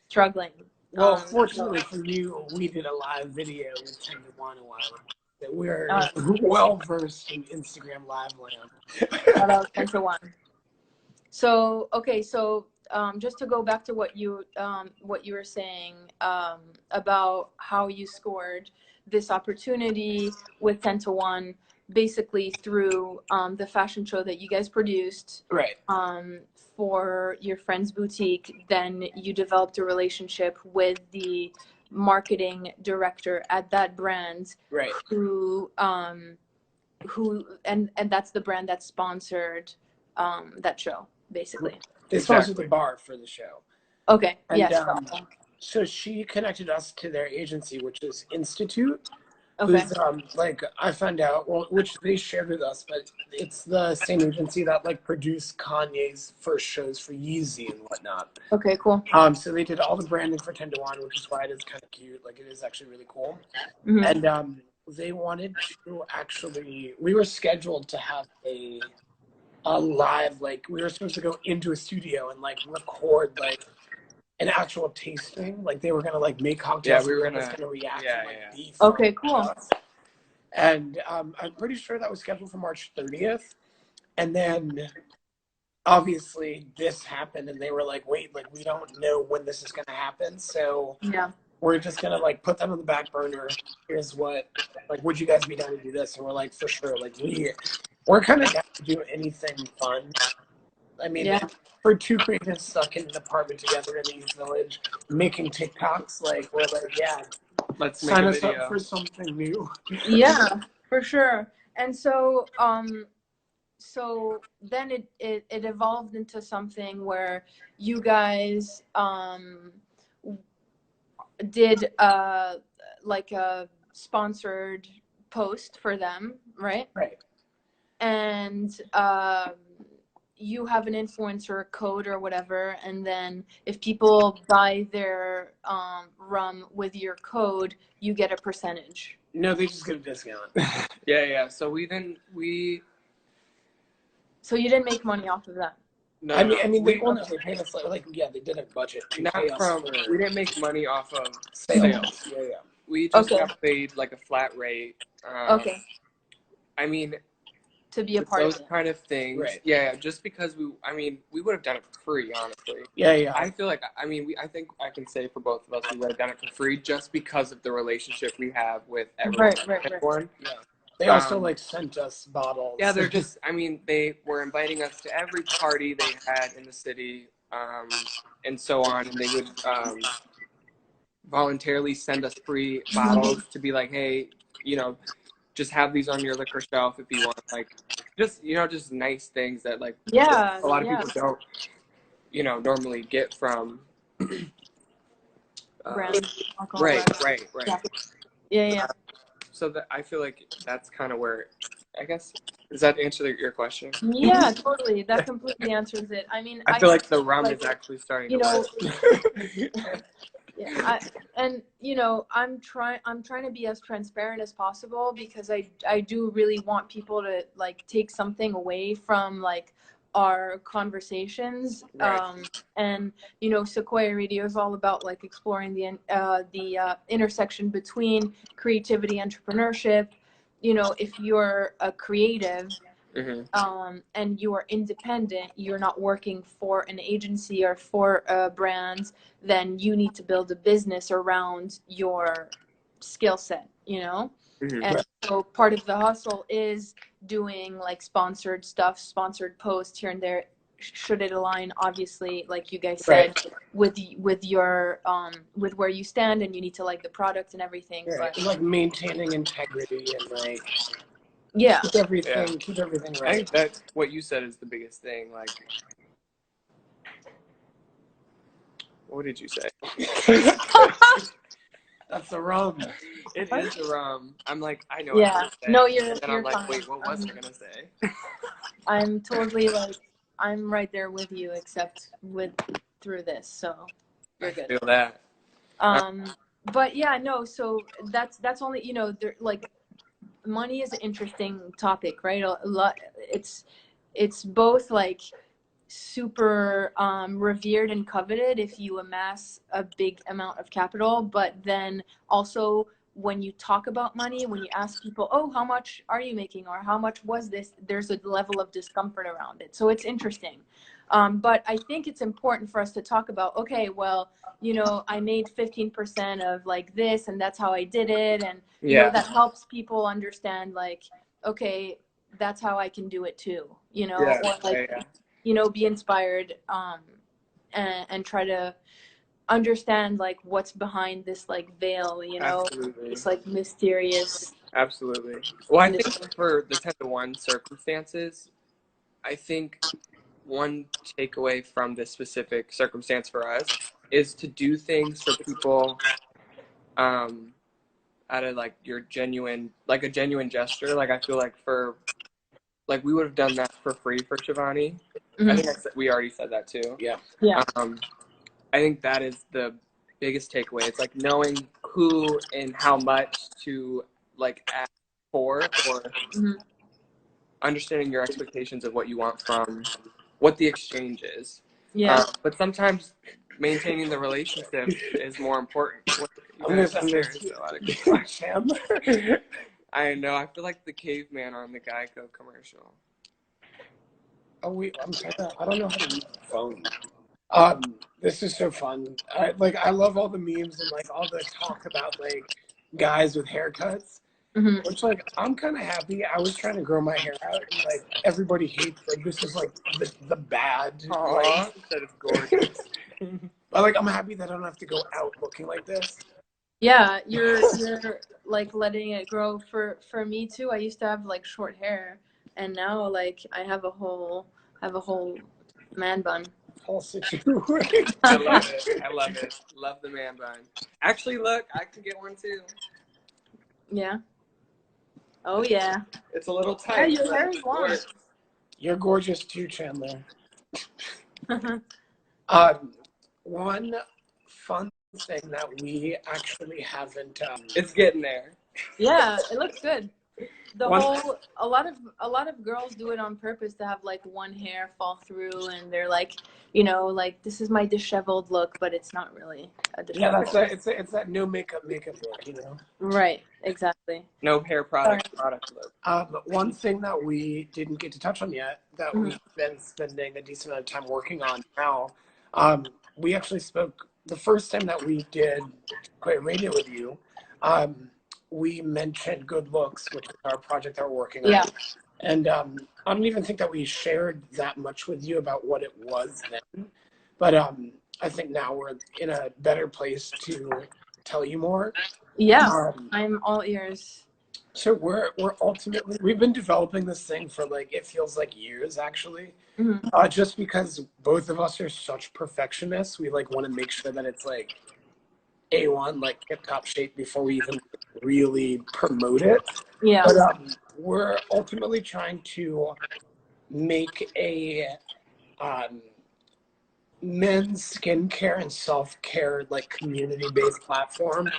struggling. Well, fortunately for you, we did a live video with 10 to 1 a while ago. That we're well versed in Instagram live land. That was 10 to 1. So okay, so just to go back to what you were saying about how you scored this opportunity with 10 to 1, basically through the fashion show that you guys produced, right? For your friend's boutique. Then you developed a relationship with the marketing director at that brand, right? Who and that's the brand that sponsored that show, basically. They sponsored the bar for the show. Okay. And, yes. So she connected us to their agency, which is Institute. Okay. Who's, like I found out, well, which they shared with us, but it's the same agency that like produced Kanye's first shows for Yeezy and whatnot. Okay, cool. So they did all the branding for 10 to 1, which is why it is kind of cute. Like, it is actually really cool. Mm-hmm. And they wanted to actually, we were scheduled to have a live, like we were supposed to go into a studio and like record like an actual tasting. Like they were gonna like make cocktails. Yeah, we were gonna react. Yeah, and, like, yeah. be Okay, cool. And I'm pretty sure that was scheduled for March 30th. And then obviously this happened, and they were like, wait, like we don't know when this is gonna happen. So yeah, we're just gonna like put them on the back burner. Here's what, like, would you guys be down to do this? And we're like, for sure. Like we're kind of down to do anything fun. I mean, yeah. For two creatives stuck in an apartment together in the East Village, making TikToks, like we're like, yeah, let's sign make a us video. up for something new. Yeah, for sure. And so so then it evolved into something where you guys did like a sponsored post for them, right? Right. And you have an influencer code or whatever, and then if people buy their rum with your code, you get a percentage. No, they just get a discount. Yeah. So So you didn't make money off of that? no, I mean, we, they paid us they did a budget to not pay us from. for We didn't make money off of sales. Yeah. We just Okay. got paid like a flat rate. Okay. I mean, To be a part those of it. kind of things. Right. Yeah, just because we would have done it for free, honestly. Yeah. I feel like, I think I can say for both of us, we would have done it for free just because of the relationship we have with everyone. Right. Yeah. They also sent us bottles. Yeah, they're just, they were inviting us to every party they had in the city, and so on, and they would voluntarily send us free bottles to be like, hey, just have these on your liquor shelf if you want, like, just nice things that, like, a lot of people don't, normally get from brand. Right. Yeah. So that I feel like that's kind of where, I guess, does that answer your question? Yeah, totally. That completely answers it. I mean, I feel like the rum is actually starting to work. Yeah, I'm trying to be as transparent as possible, because I do really want people to like take something away from like our conversations. Right. And Sequoia Radio is all about like exploring the intersection between creativity, entrepreneurship. If you're a creative, and you are independent, you're not working for an agency or for a brand, then you need to build a business around your skill set, And so part of the hustle is doing like sponsored stuff, sponsored posts here and there, should it align, obviously, like you guys said, with your with where you stand, and you need to like the product and everything. Right. But like maintaining integrity and like keep everything right. I think that what you said is the biggest thing. Like, what did you say? That's the rum. It is the rum. I'm like, I know. Yeah. What to say. No, you're. And you're I'm like, fine. wait, what was I gonna say? I'm totally like, I'm right there with you, except through this, so you're good. I feel that. But yeah, no. So that's only there, like, money is an interesting topic, right? A lot. It's both like super revered and coveted if you amass a big amount of capital, but then also when you talk about money, when you ask people, oh, how much are you making, or how much was this, there's a level of discomfort around it. So it's interesting. But I think it's important for us to talk about, okay, well, I made 15% of like this, and that's how I did it. And that helps people understand, like, okay, that's how I can do it too, or like, be inspired, and try to understand like what's behind this like veil, Absolutely. It's like mysterious. Absolutely. Well, I think for the 10-to-1 circumstances, I think one takeaway from this specific circumstance for us is to do things for people out of like a genuine gesture. Like, I feel like we would have done that for free for Shivani. I think we already said that too. Yeah. I think that is the biggest takeaway. It's like knowing who and how much to like ask for, or understanding your expectations of what you want from what the exchange is. Yeah. But sometimes maintaining the relationship is more important. I know. I feel like the caveman on the Geico commercial. Oh wait, I don't know how to use the phone. This is so fun. I love all the memes and like all the talk about like guys with haircuts. Which, like, I'm kind of happy. I was trying to grow my hair out, and like everybody hates, like, this is like the bad. That is gorgeous. But like, I'm happy that I don't have to go out looking like this. Yeah, you're like letting it grow. For me too. I used to have like short hair, and now like I have a whole man bun. Whole situation. I love it. Love the man bun. Actually, look, I can get one too. Yeah. Oh yeah. It's a little tight. Yeah, your hair is long. You're gorgeous too, Chandler. One fun thing that we actually haven't. It's getting there. Yeah, it looks good. The One- whole a lot of girls do it on purpose to have like one hair fall through, and they're like, you know, like this is my disheveled look, but it's not really a Yeah, disheveled that's look. it's that no makeup look, you know. Right, exactly. No hair product look. One thing that we didn't get to touch on yet that we've been spending a decent amount of time working on now, we actually spoke the first time that we did Sequoia Radio with you. We mentioned Good Looks, which is our project that we're working on. Yeah. And I don't even think that we shared that much with you about what it was then. But I think now we're in a better place to tell you more. Yeah, I'm all ears. So we've been developing this thing for like, it feels like years actually. Just because both of us are such perfectionists, we like want to make sure that it's like A1, like tip top shape before we even really promote it. Yeah. But we're ultimately trying to make a men's skincare and self-care like community-based platform.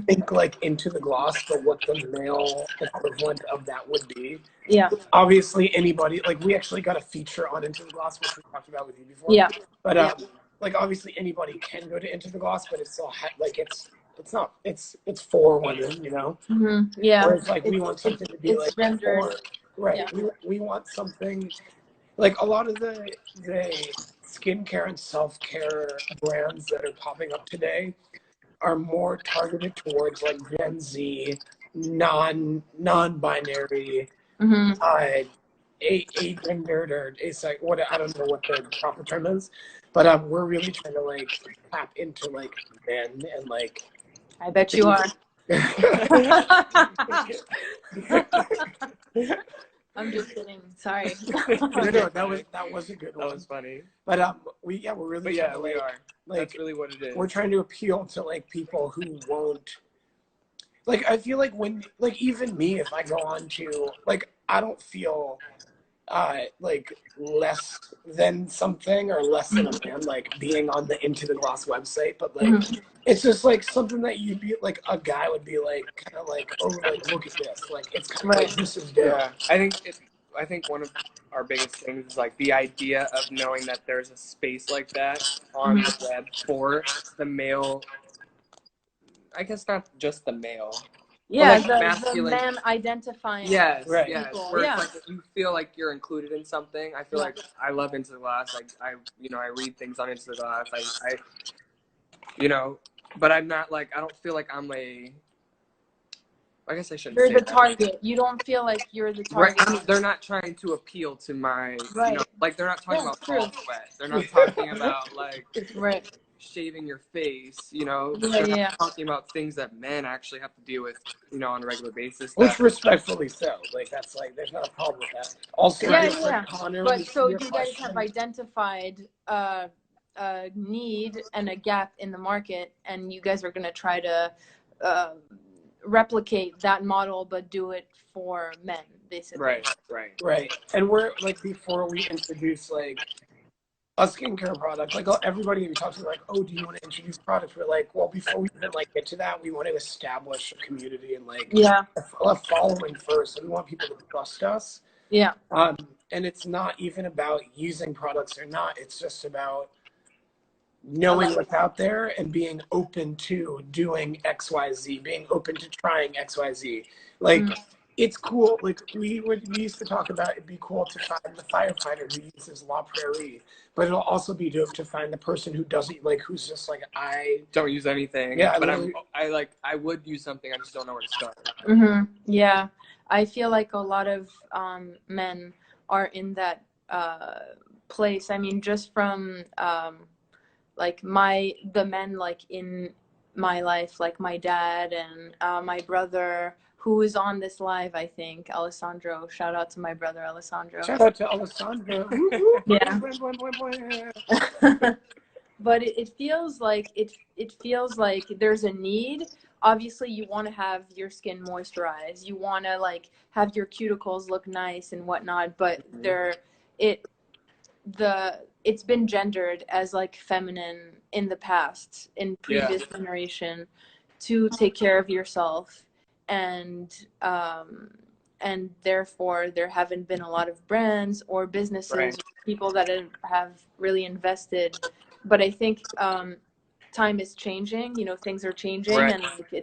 Think like Into the Gloss, but what the male equivalent of that would be. Yeah. Obviously, anybody, like we actually got a feature on Into the Gloss, which we talked about with you before. Yeah. But like obviously anybody can go to Into the Gloss, but it's still like it's for women, you know. Yeah. Whereas like we want something to be like gendered. Right. Yeah. We want something like a lot of the skincare and self-care brands that are popping up today are more targeted towards like Gen Z, non-binary, agendered or asex. What I don't know what the proper term is, but we're really trying to like tap into like men and like. I bet you are. I'm just kidding. Sorry. No, that was a good one. That was funny. But we're really. But yeah, we are. Like, that's really what it is. We're trying to appeal to like people who won't. Like I feel like when like even me, if I go on to like I don't feel like less than something or less than a man like being on the Into the Gloss website, but like it's just like something that you'd be like a guy would be like kind of like, oh, like look at this, like it's kind of like this is good. Yeah, I think one of our biggest things is like the idea of knowing that there's a space like that on the web for the male. I guess not just the male. Yeah, like the man identifying. Yes, right. Yes. People. Where Yeah. it's like you feel like you're included in something. I feel like I love Into the Glass. I read things on Into the Glass. I but I'm not like I don't feel like I'm a. I guess I shouldn't. You're say the that. target. You don't feel like you're the target. Right. They're not trying to appeal to my. Right. Like they're not talking about true. all sweat. They're not talking about like. Right. Shaving your face, they're not talking about things that men actually have to deal with, on a regular basis. Which respectfully so. Like that's like there's not a problem with that. Also, Connor, but so you guys have identified a need and a gap in the market, and you guys are going to try to replicate that model, but do it for men, basically. Right. And we're like before we introduce like a skincare product, like everybody that we talk to, like, oh, do you want to introduce products? We're like, well, before we even like get to that, we want to establish a community and like a following first. So we want people to trust us. Yeah. And it's not even about using products or not. It's just about knowing what's out there and being open to doing XYZ, being open to trying XYZ. Like. It's cool. Like we used to talk about, it'd be cool to find the firefighter who uses La Prairie, but it'll also be dope to find the person who doesn't like, who's just like, I don't use anything. Yeah, but I would use something. I just don't know where to start. Yeah, I feel like a lot of men are in that place. I mean, just from like the men like in my life, like my dad and my brother, who is on this live, I think, Alessandro. Shout out to my brother, Alessandro. Shout out to Alessandro. Yeah. But it feels like there's a need, obviously you want to have your skin moisturized, you want to like have your cuticles look nice and whatnot, but it's been gendered as like feminine in the past, in previous generation, to take care of yourself, and therefore there haven't been a lot of brands or businesses or people that have really invested. But I think time is changing, things are changing, and like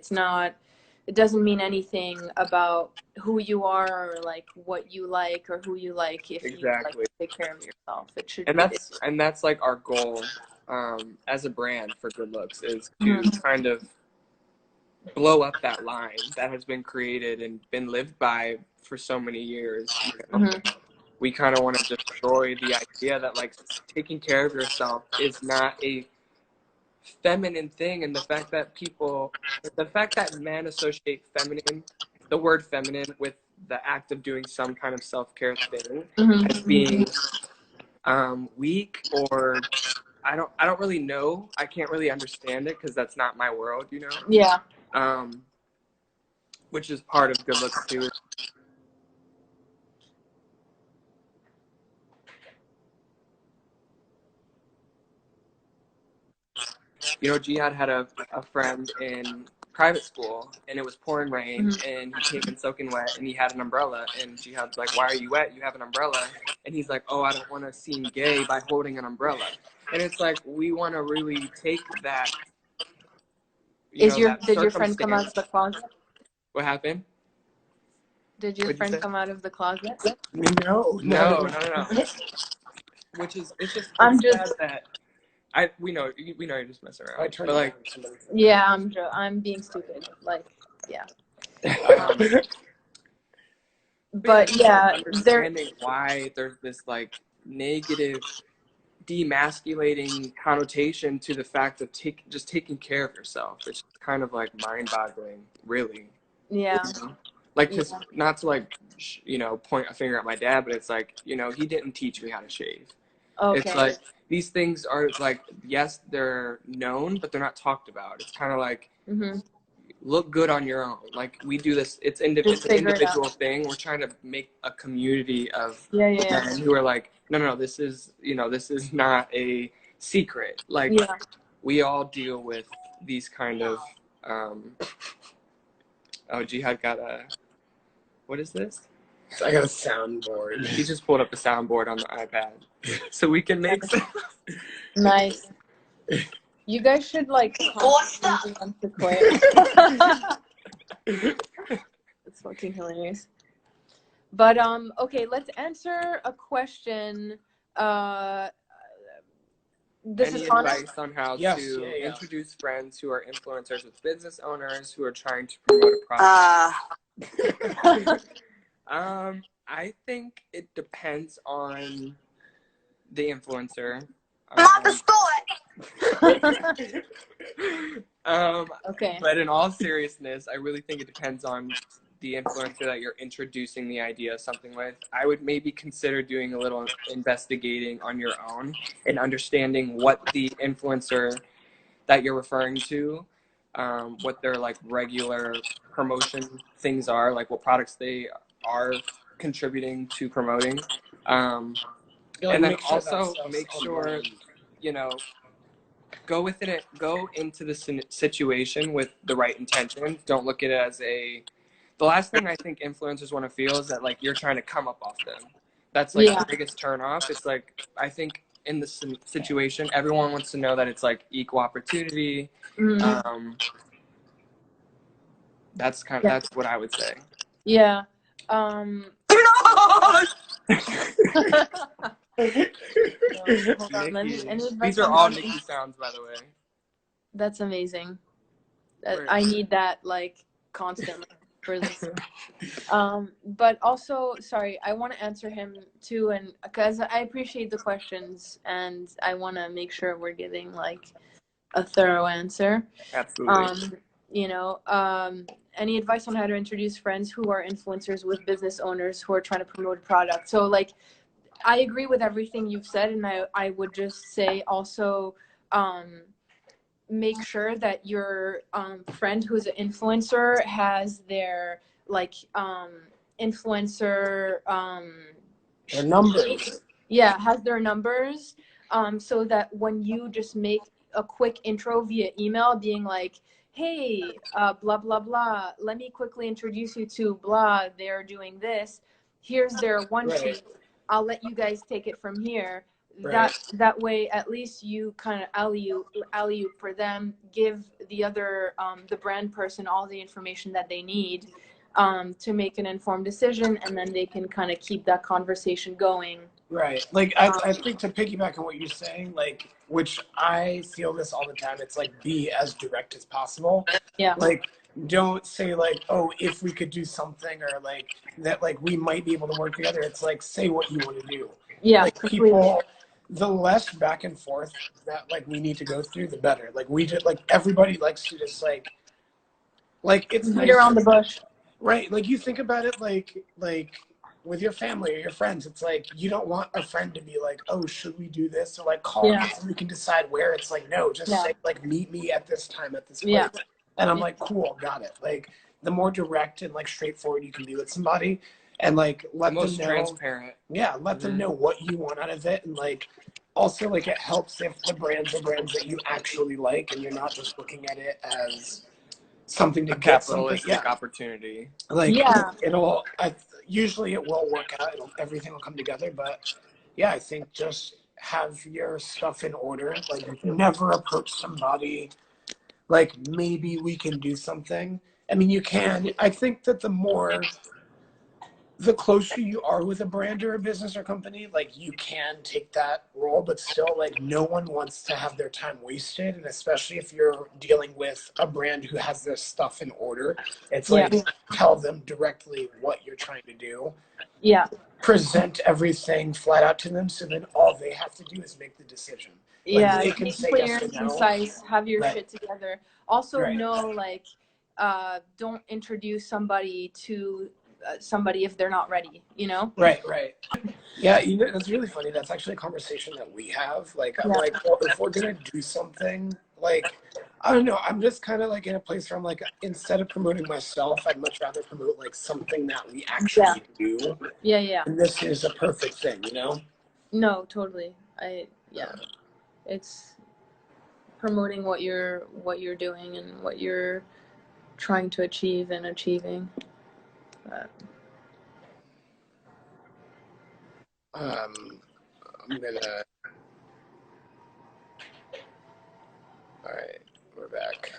it doesn't mean anything about who you are or like what you like or who you like if you like take care of yourself. It should and that's like our goal as a brand for Good Looks, is to kind of blow up that line that has been created and been lived by for so many years. We kind of want to destroy the idea that like taking care of yourself is not a feminine thing, and the fact that men associate the word feminine with the act of doing some kind of self-care thing as being weak, or I don't really know. I can't really understand it because that's not my world, Yeah. Which is part of Good Looks too. Jihad had a friend in private school, and it was pouring rain, and he came in soaking wet, and he had an umbrella, and Jihad's like, "Why are you wet? You have an umbrella." And he's like, "Oh, I don't want to seem gay by holding an umbrella." And it's like, we want to really take that. Did your friend come out of the closet? What happened? Did your friend come out of the closet? No. Which is, it's just I'm sad that we know you're just messing around. But like, yeah, I'm being stupid. Like, yeah. But yeah, understanding why there's this like negative, demasculating connotation to the fact of just taking care of yourself. It's kind of like mind-boggling, really. Yeah. Like, cause not to like point a finger at my dad, but it's like, he didn't teach me how to shave. Okay. It's like these things are like, yes, they're known, but they're not talked about. It's kind of like, look good on your own. Like, we do this. It's an individual thing. We're trying to make a community of men who are like, no, this is not a secret. Like, we all deal with these kind of. Jihad got what is this? I got a soundboard. He just pulled up a soundboard on the iPad, so we can make sound. Nice. You guys should like on Sequoia. It's fucking hilarious. But okay, let's answer a question. This Any is advice on how to introduce friends who are influencers with business owners who are trying to promote a product? I think it depends on the influencer. Not the store. Okay. But in all seriousness, I really think it depends on the influencer that you're introducing the idea of something with. I would maybe consider doing a little investigating on your own and understanding what the influencer that you're referring to, what their like regular promotion things are, like what products they are contributing to promoting. And then also make sure, go into the situation with the right intention. Don't look at it as the last thing I think influencers want to feel is that like you're trying to come up off them. That's like the biggest turn off. It's like, I think in the situation, everyone wants to know that it's like equal opportunity. That's what I would say. Yeah. No! Hold on. These are all Nikki sounds, by the way. That's amazing. I need that like constantly for this. But also, sorry, I want to answer him too, and because I appreciate the questions, and I want to make sure we're giving like a thorough answer. Absolutely. Any advice on how to introduce friends who are influencers with business owners who are trying to promote a product? So like, I agree with everything you've said, and I would just say also, make sure that your friend who's an influencer has their like influencer Their numbers. yeah, has their numbers, so that when you just make a quick intro via email being like, hey, blah blah blah, let me quickly introduce you to blah, they're doing this, here's their one sheet, I'll let you guys take it from here. That way at least you kind of alley for them, give the other the brand person all the information that they need to make an informed decision, and then they can kind of keep that conversation going. Right. Like, I think to piggyback on what you're saying, like, which I feel this all the time, it's like, be as direct as possible. Yeah. Like, don't say like, oh, if we could do something, or like that, like we might be able to work together. It's like, say what you want to do. Yeah. Like, people, the less back and forth that like we need to go through, the better. Like, we just, like, everybody likes to just like it's beat nice around the bush. Right. Like, you think about it like with your family or your friends, it's like you don't want a friend to be like, oh, should we do this? Or like, call me so we can decide where. It's like, no, just say like, meet me at this time at this place. Yeah. And I'm like, cool, got it. Like, the more direct and like straightforward you can be with somebody, and like let them know, transparent. Yeah, let them know what you want out of it. And like, also, like, it helps if the brands are brands that you actually like, and you're not just looking at it as something to a get something. Capitalistic opportunity. Like, usually it will work out. Everything will come together. But yeah, I think just have your stuff in order. Like, never approach somebody like, maybe we can do something. I mean, you can. I think that the closer you are with a brand or a business or company, like, you can take that role, but still, like, no one wants to have their time wasted. And especially if you're dealing with a brand who has their stuff in order, it's like, tell them directly what you're trying to do. Yeah. Present everything flat out to them, so then all they have to do is make the decision. Like, they can say clear yes or and no. concise, have your shit together. Also know, like, don't introduce somebody to somebody if they're not ready, you know? Right. Yeah, you know, that's really funny. That's actually a conversation that we have. Like, I'm like, well, if we're gonna do something, like, I don't know, I'm just kind of like in a place where I'm like, instead of promoting myself, I'd much rather promote like something that we actually do. Yeah. And this is a perfect thing, you know? No, totally. It's promoting what you're doing and what you're trying to achieve and achieving. But I'm gonna. All right, we're back.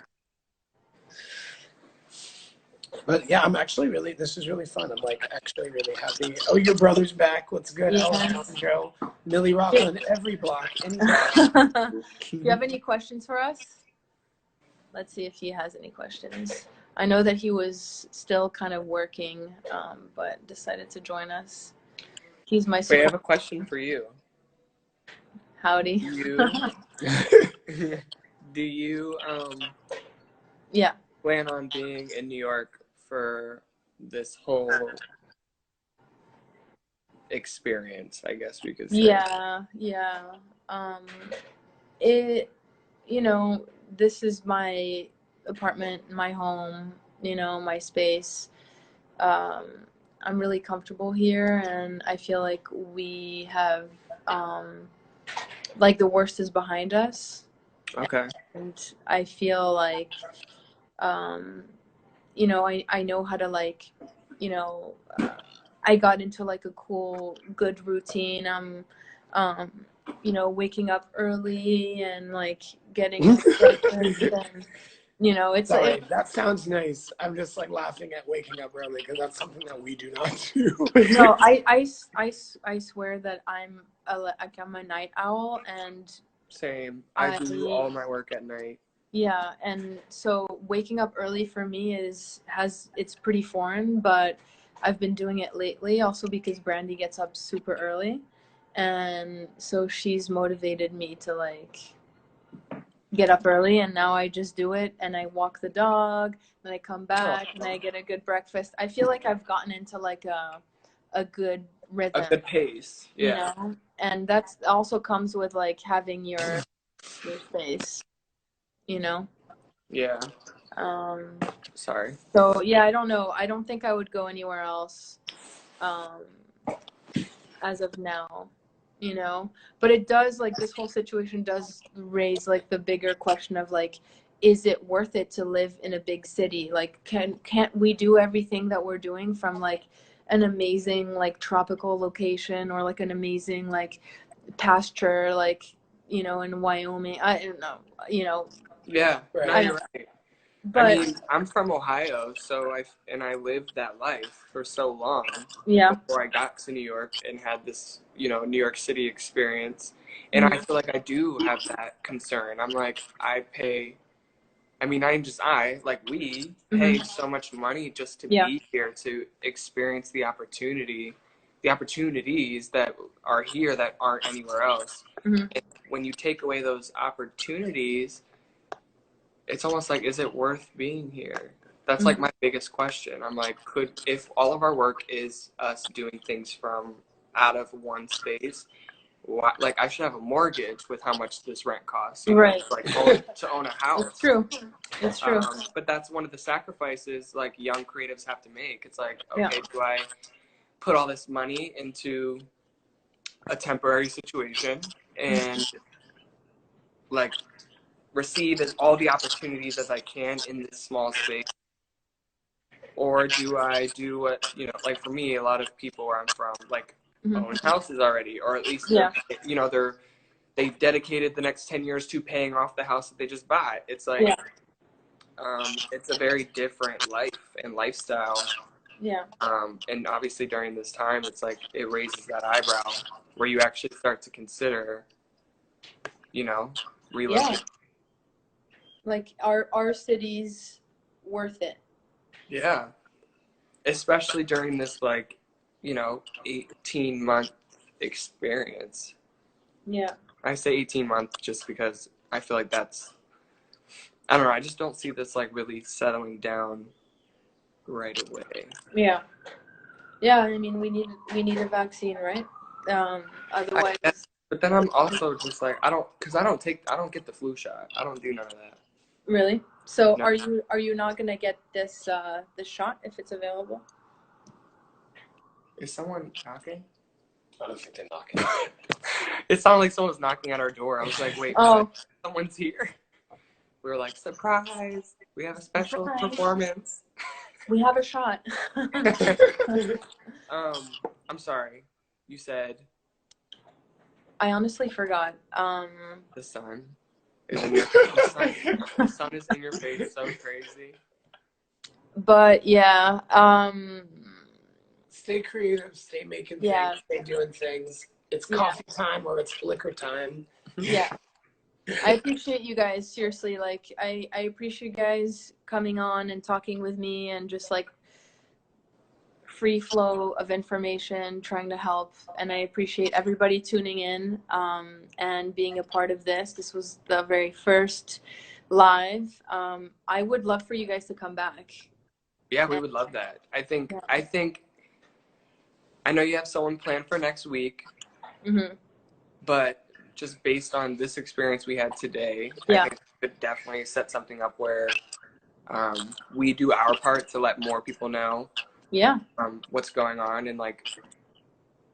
But yeah, I'm actually this is really fun. I'm like actually really happy. Oh, your brother's back. What's good? Alejandro, Millie Rock on every block. Any block. Do you have any questions for us? Let's see if he has any questions. I know that he was still kind of working, but decided to join us. He's my Wait, I have a question for you. Howdy. Do you plan on being in New York for this whole experience, I guess we could say? Yeah. You know, this is my apartment, my home, you know, my space. I'm really comfortable here, and I feel like we have like the worst is behind us. Okay. And I feel like you know, I know how to, like, you know, I got into like a cool, good routine. I'm you know, waking up early and like getting breakfast, and you know, it's sorry, that sounds nice. I'm just like laughing at waking up early because that's something that we do not do. No, I swear that I'm a night owl, and same. I do all my work at night. Yeah, and so waking up early for me it's pretty foreign, but I've been doing it lately also because Brandy gets up super early, and so she's motivated me to like get up early, and now I just do it, and I walk the dog, then I come back and I get a good breakfast. I feel like I've gotten into like a good rhythm, a good pace, you know, and that's also comes with like having your space. you know? Yeah. Um, Sorry. so yeah, I don't know. I don't think I would go anywhere else, as of now, you know? But it does, like, this whole situation does raise, like, the bigger question of, like, is it worth it to live in a big city? Like, can't we do everything that we're doing from, like, an amazing, like, tropical location, or, like, an amazing, like, pasture, like, you know, in Wyoming? I don't know, you know. Yeah. Right. No, you're right. But I mean, I'm from Ohio, so I lived that life for so long yeah. before I got to New York and had this, you know, New York City experience. And I feel like I do have that concern. I'm like, we pay so much money just to Yeah. be here, to experience the opportunities that are here that aren't anywhere else. Mhm. And when you take away those opportunities, it's almost like, is it worth being here? That's like my biggest question. I'm like, if all of our work is us doing things from out of one space, like, I should have a mortgage with how much this rent costs, you know? Right. Like, to own a house. It's true. It's true. But that's one of the sacrifices, like, young creatives have to make. It's like, okay, Yeah. do I put all this money into a temporary situation and, like, receive all the opportunities as I can in this small space? Or do I do what, you know, like, for me, a lot of people where I'm from, like, own houses already, or at least, you know, they've dedicated the next 10 years to paying off the house that they just bought. It's like, it's a very different life and lifestyle. Yeah. And obviously during this time, it's like, it raises that eyebrow where you actually start to consider, you know, relocating. Yeah. Like, our city's worth it. Yeah. Especially during this, like, you know, 18-month experience. Yeah. I say 18 months just because I feel like that's, I don't know, I just don't see this, like, really settling down right away. Yeah. Yeah, I mean, we need a vaccine, right? Otherwise. But then I'm also just like, I don't get the flu shot. I don't do none of that. Really? So No. are you not gonna get this shot if it's available? Is someone knocking? I don't think they're knocking. It sounded like someone was knocking at our door. I was like, wait, someone's here. We were like, surprise! We have a special performance. We have a shot. I'm sorry. You said I honestly forgot. the sun is in your the sun is in your face. So crazy. But yeah. Stay creative. Stay making things. Stay doing things. It's coffee time or it's liquor time. Yeah. I appreciate you guys, seriously. Like, I appreciate you guys coming on and talking with me, and just, like, free flow of information, trying to help. And I appreciate everybody tuning in and being a part of this. This was the very first live. I would love for you guys to come back. Yeah, we would love that. I think I know you have someone planned for next week, but just based on this experience we had today, I think we could definitely set something up where we do our part to let more people know what's going on, and, like,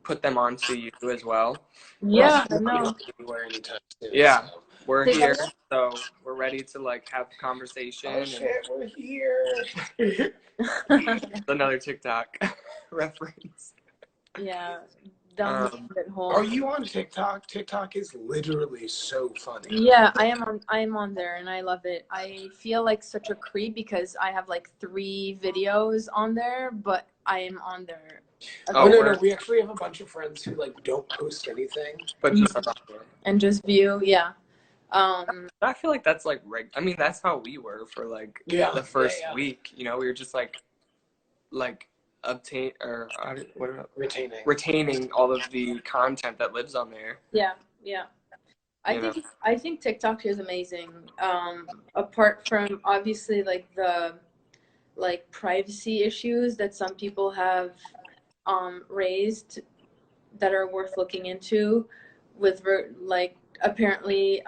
put them on to you as well. Yeah, I know. Anywhere, anytime soon, Yeah, so. we're here, so we're ready to, like, have the conversation. Oh shit, we're here. Another TikTok reference. Yeah. Are you on TikTok? TikTok is literally so funny. Yeah, I am on there, and I love it. I feel like such a creep because I have, like, 3 videos on there, but I am on there. No, we actually have a bunch of friends who, like, don't post anything, but just and just view. I feel like that's, like, I mean, that's how we were for, like, the first week. You know, we were just like retaining all of the content that lives on there. Yeah. I think TikTok is amazing. Apart from, obviously, like, the, like, privacy issues that some people have raised that are worth looking into, with, like, apparently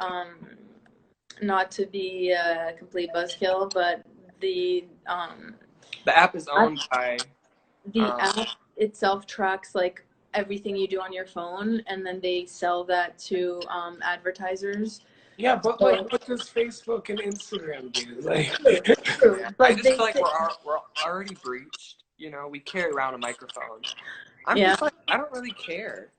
not to be a complete buzzkill, but the app is owned by app itself tracks like everything you do on your phone, and then they sell that to advertisers. Yeah, but like, what does Facebook and Instagram do? Like, But I just feel like we're already breached. You know, we carry around a microphone. I'm just like, I don't really care.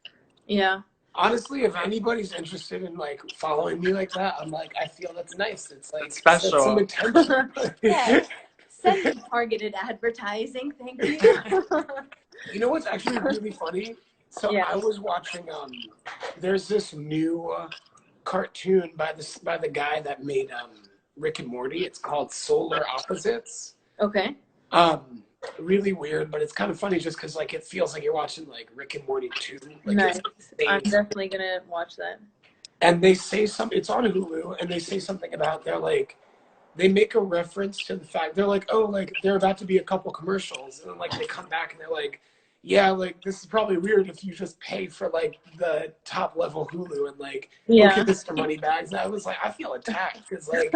Yeah. Honestly, if anybody's interested in like following me like that, I'm like, I feel that's nice. It's like it's special. Some attention. Yeah. Send me targeted advertising, thank you. You know what's actually really funny? So I was watching. There's this new cartoon by the guy that made Rick and Morty. It's called Solar Opposites. Okay. Really weird, but it's kind of funny just because like it feels like you're watching like Rick and Morty 2. Like, nice. I'm definitely gonna watch that. And they say something. It's on Hulu, and they say something about they make a reference to the fact they're like, oh, like they're about to be a couple commercials, and then like they come back and they're like, yeah, like this is probably weird if you just pay for like the top level Hulu and like look at Mr. Moneybags. And I was like, I feel attacked because like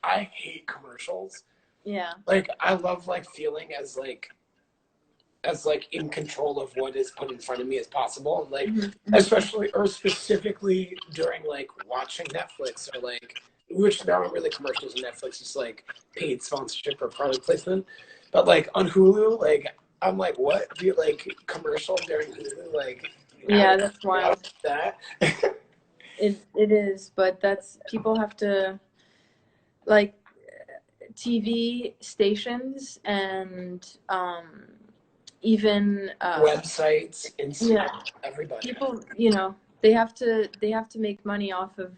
I hate commercials. Yeah. Like I love like feeling as in control of what is put in front of me as possible, and like especially or specifically during like watching Netflix or like, which there aren't really commercials on Netflix, just like paid sponsorship or product placement. But like on Hulu, like I'm like, what? Do you like commercial during Hulu? Like, yeah, that's wild. That it is, but that's people have to like TV stations and even websites, Instagram, everybody. People, you know, they have to make money off of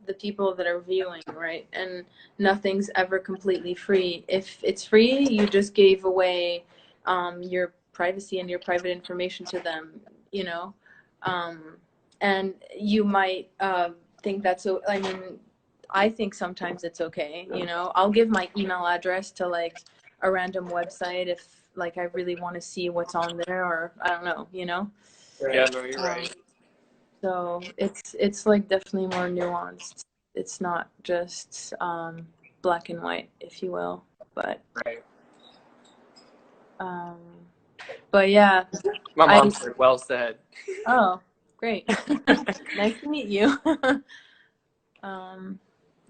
the people that are viewing, right? And nothing's ever completely free. If it's free, you just gave away your privacy and your private information to them, you know. And you might think that's so. I mean, I think sometimes it's okay, you know. I'll give my email address to like a random website if like I really want to see what's on there, or I don't know, you know. Right. Yeah, no, you're right. So it's like definitely more nuanced. It's not just black and white, if you will. But right. But yeah. My mom said, well said. Oh, great. Nice to meet you.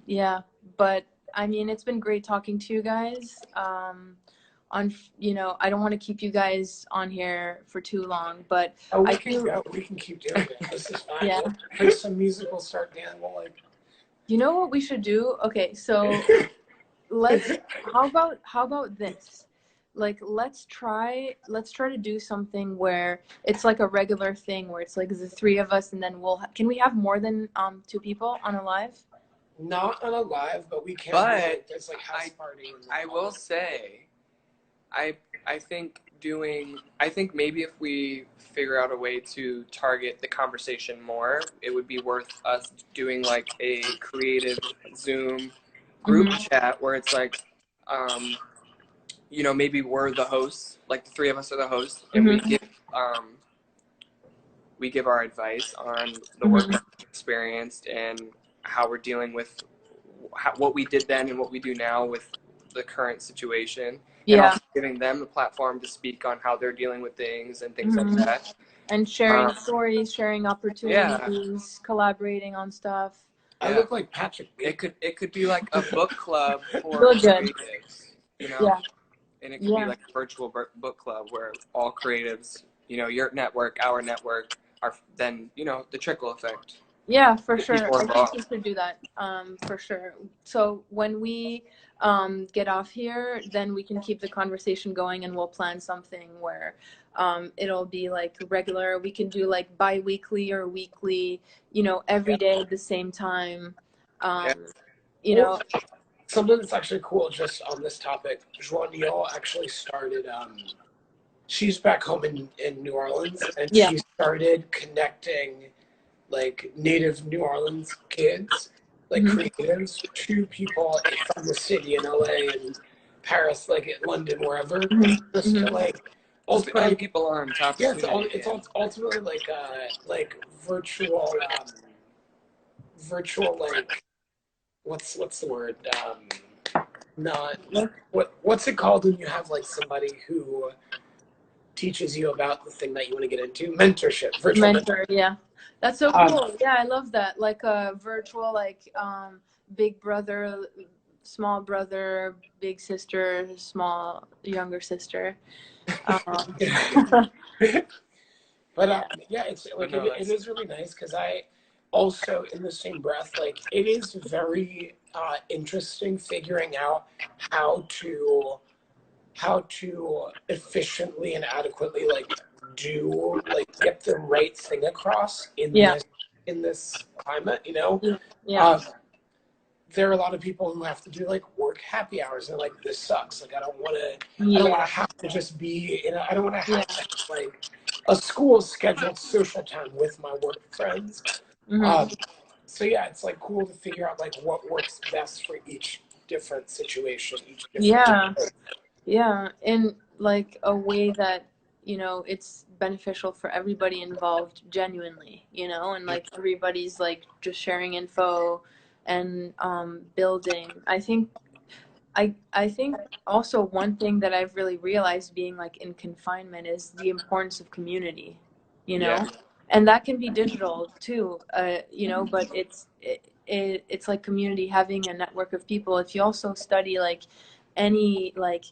Yeah, but I mean, it's been great talking to you guys. You know, I don't want to keep you guys on here for too long, but we can keep doing it. This is fine. Yeah. Play some music. We'll start dancing. We'll like. You know what we should do? Okay, so how about this? Like let's try to do something where it's like a regular thing where it's like the three of us, and then can we have more than 2 people on a live? Not on a live, but we can. But there's like house party. I will say, I think maybe if we figure out a way to target the conversation more, it would be worth us doing like a creative Zoom group chat where it's like, you know, maybe we're the hosts, like the three of us are the hosts, and we give our advice on the work that we've experienced and how we're dealing with what we did then and what we do now with the current situation. And also giving them the platform to speak on how they're dealing with things and things like that. And sharing stories, sharing opportunities, collaborating on stuff. I look like Patrick. It could be like a book club for creatives, you know? Yeah. And it could be like a virtual book club where all creatives, you know, your network, our network, are then, you know, the trickle effect. Yeah, for sure. I think we should do that, for sure. So when we get off here, then we can keep the conversation going, and we'll plan something where it'll be like regular. We can do like bi-weekly or weekly, you know, every day at the same time. You know. Something that's actually cool just on this topic, Joanne actually started, she's back home in New Orleans, and she started connecting like native New Orleans kids, like creatives, to people from the city in LA and Paris, like in London, wherever, just to like putting people on top. Yeah, it's ultimately like virtual like what's the word? Not what's it called when you have like somebody who teaches you about the thing that you want to get into? Mentorship, virtual Mentor, yeah. That's so cool. Yeah, I love that. Like a virtual, like big brother, small brother, big sister, small younger sister. But yeah, it's like it is really nice because I also in the same breath like it is very interesting figuring out how to efficiently and adequately like do like get the right thing across Yeah. in this climate, you know. Yeah. There are a lot of people who have to do like work happy hours and like this sucks. Like I don't want to Yeah. have to just be in I don't want to have Yeah. to have, like a school scheduled social time with my work friends. Mhm. So yeah, it's like cool to figure out like what works best for each different situation, each different Yeah. situation. Yeah. In like a way that, you know, it's beneficial for everybody involved genuinely, you know, and like everybody's like just sharing info and building. I think also one thing that I've really realized being like in confinement is the importance of community, you know, Yeah. and that can be digital too, you know, but it's like community, having a network of people. If you also study like any like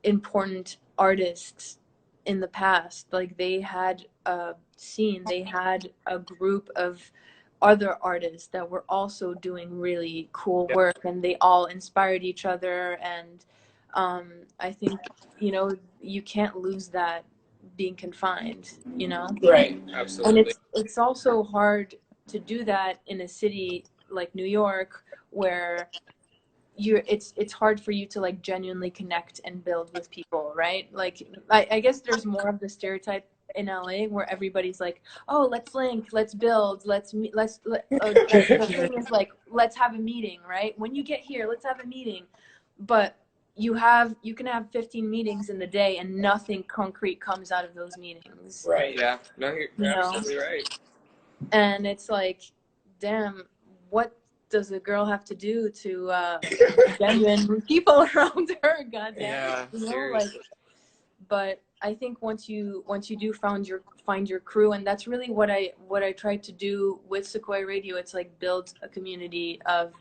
important artists in the past, like they had a scene, they had a group of other artists that were also doing really cool work, and they all inspired each other. And I think, you know, you can't lose that being confined, you know. Right. And Absolutely. it's also hard to do that in a city like New York, where it's hard for you to like genuinely connect and build with people, right? Like I guess there's more of the stereotype in LA where everybody's like, oh, let's link, let's build, let's meet, the thing is like, let's have a meeting, right? When you get here, let's have a meeting. But you can have 15 meetings in the day and nothing concrete comes out of those meetings. Right. Yeah. No, you're absolutely right. And it's like, damn, what does a girl have to do to genuine people around her? Goddamn. Yeah. You know, Seriously. like, but I think once you do find your crew, and that's really what I tried to do with Sequoia Radio. It's like build a community of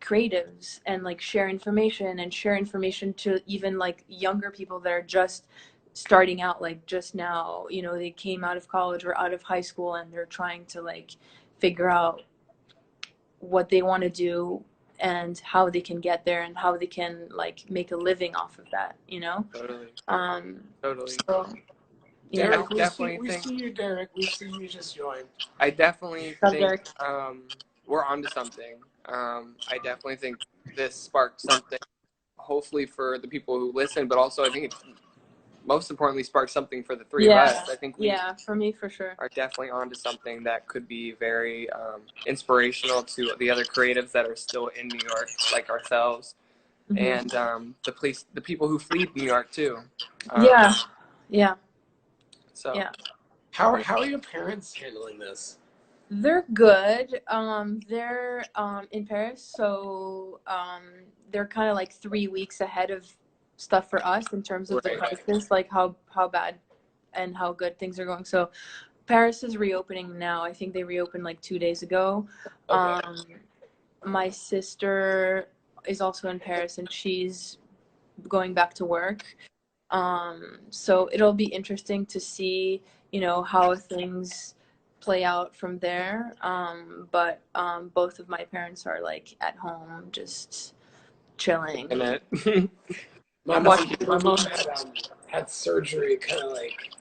creatives and like share information to even like younger people that are just starting out, like just now, you know, they came out of college or out of high school and they're trying to like figure out what they want to do and how they can get there and how they can like make a living off of that, you know. Totally. So, you Derek, know, we see you, Derek. We see you just joined. I definitely Up think there. we're onto something. I definitely think this sparked something, hopefully for the people who listen, but also I think it most importantly sparked something for the three of us. I think we for me, for sure. are definitely onto something that could be very inspirational to the other creatives that are still in New York, like ourselves, and the people who fled New York too. Yeah. So Yeah. How are your parents handling this? They're good. They're in Paris, so they're kind of like 3 weeks ahead of stuff for us in terms of the crisis, like how bad and how good things are going. So Paris is reopening now. I think they reopened like 2 days ago. My sister is also in Paris, and she's going back to work. So it'll be interesting to see, you know, how things play out from there. But both of my parents are like at home, just chilling. and that My mom had surgery kind of like,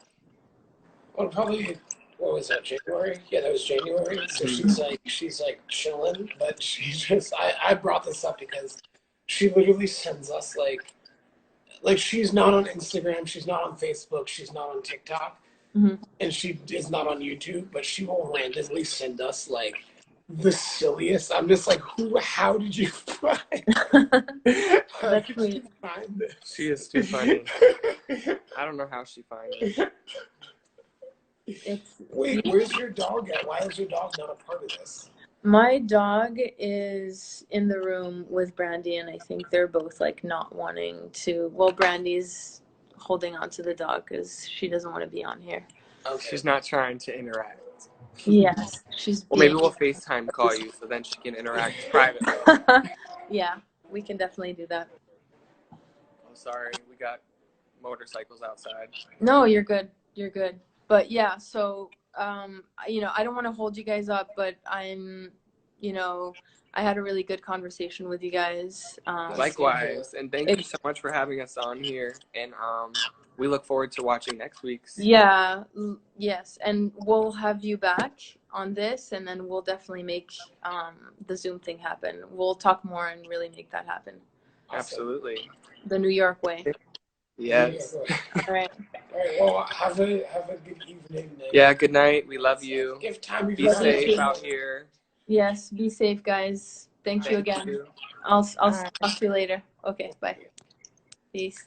well, probably, what was that, January? Yeah, that was January. So she's like chilling, but she just, I brought this up because she literally sends us like she's not on Instagram, she's not on Facebook, she's not on TikTok, and she is not on YouTube, but she will randomly send us like the silliest. I'm just like, how did you find this? She is too funny. I don't know how she finds it. Wait, where's your dog at? Why is your dog not a part of this? My dog is in the room with Brandy, and I think they're both like not wanting to. Well, Brandy's holding on to the dog because she doesn't want to be on here. Okay. She's not trying to interact. Yes, she's. Well, maybe we'll FaceTime call you so then she can interact privately. Yeah, we can definitely do that. I'm sorry, we got motorcycles outside. No, you're good. You're good. But yeah, so you know, I don't want to hold you guys up, but you know, I had a really good conversation with you guys. Likewise, and thank you so much for having us on here, and we look forward to watching next week's. Yeah, yes, and we'll have you back on this, and then we'll definitely make the Zoom thing happen. We'll talk more and really make that happen. Absolutely. The New York way. Yes. All right. All right. Well, have a good evening. Then. Yeah. Good night. We love you. If time be safe out here. Yes. Be safe, guys. Thank you again. I'll talk to you later. Okay. Bye. Peace.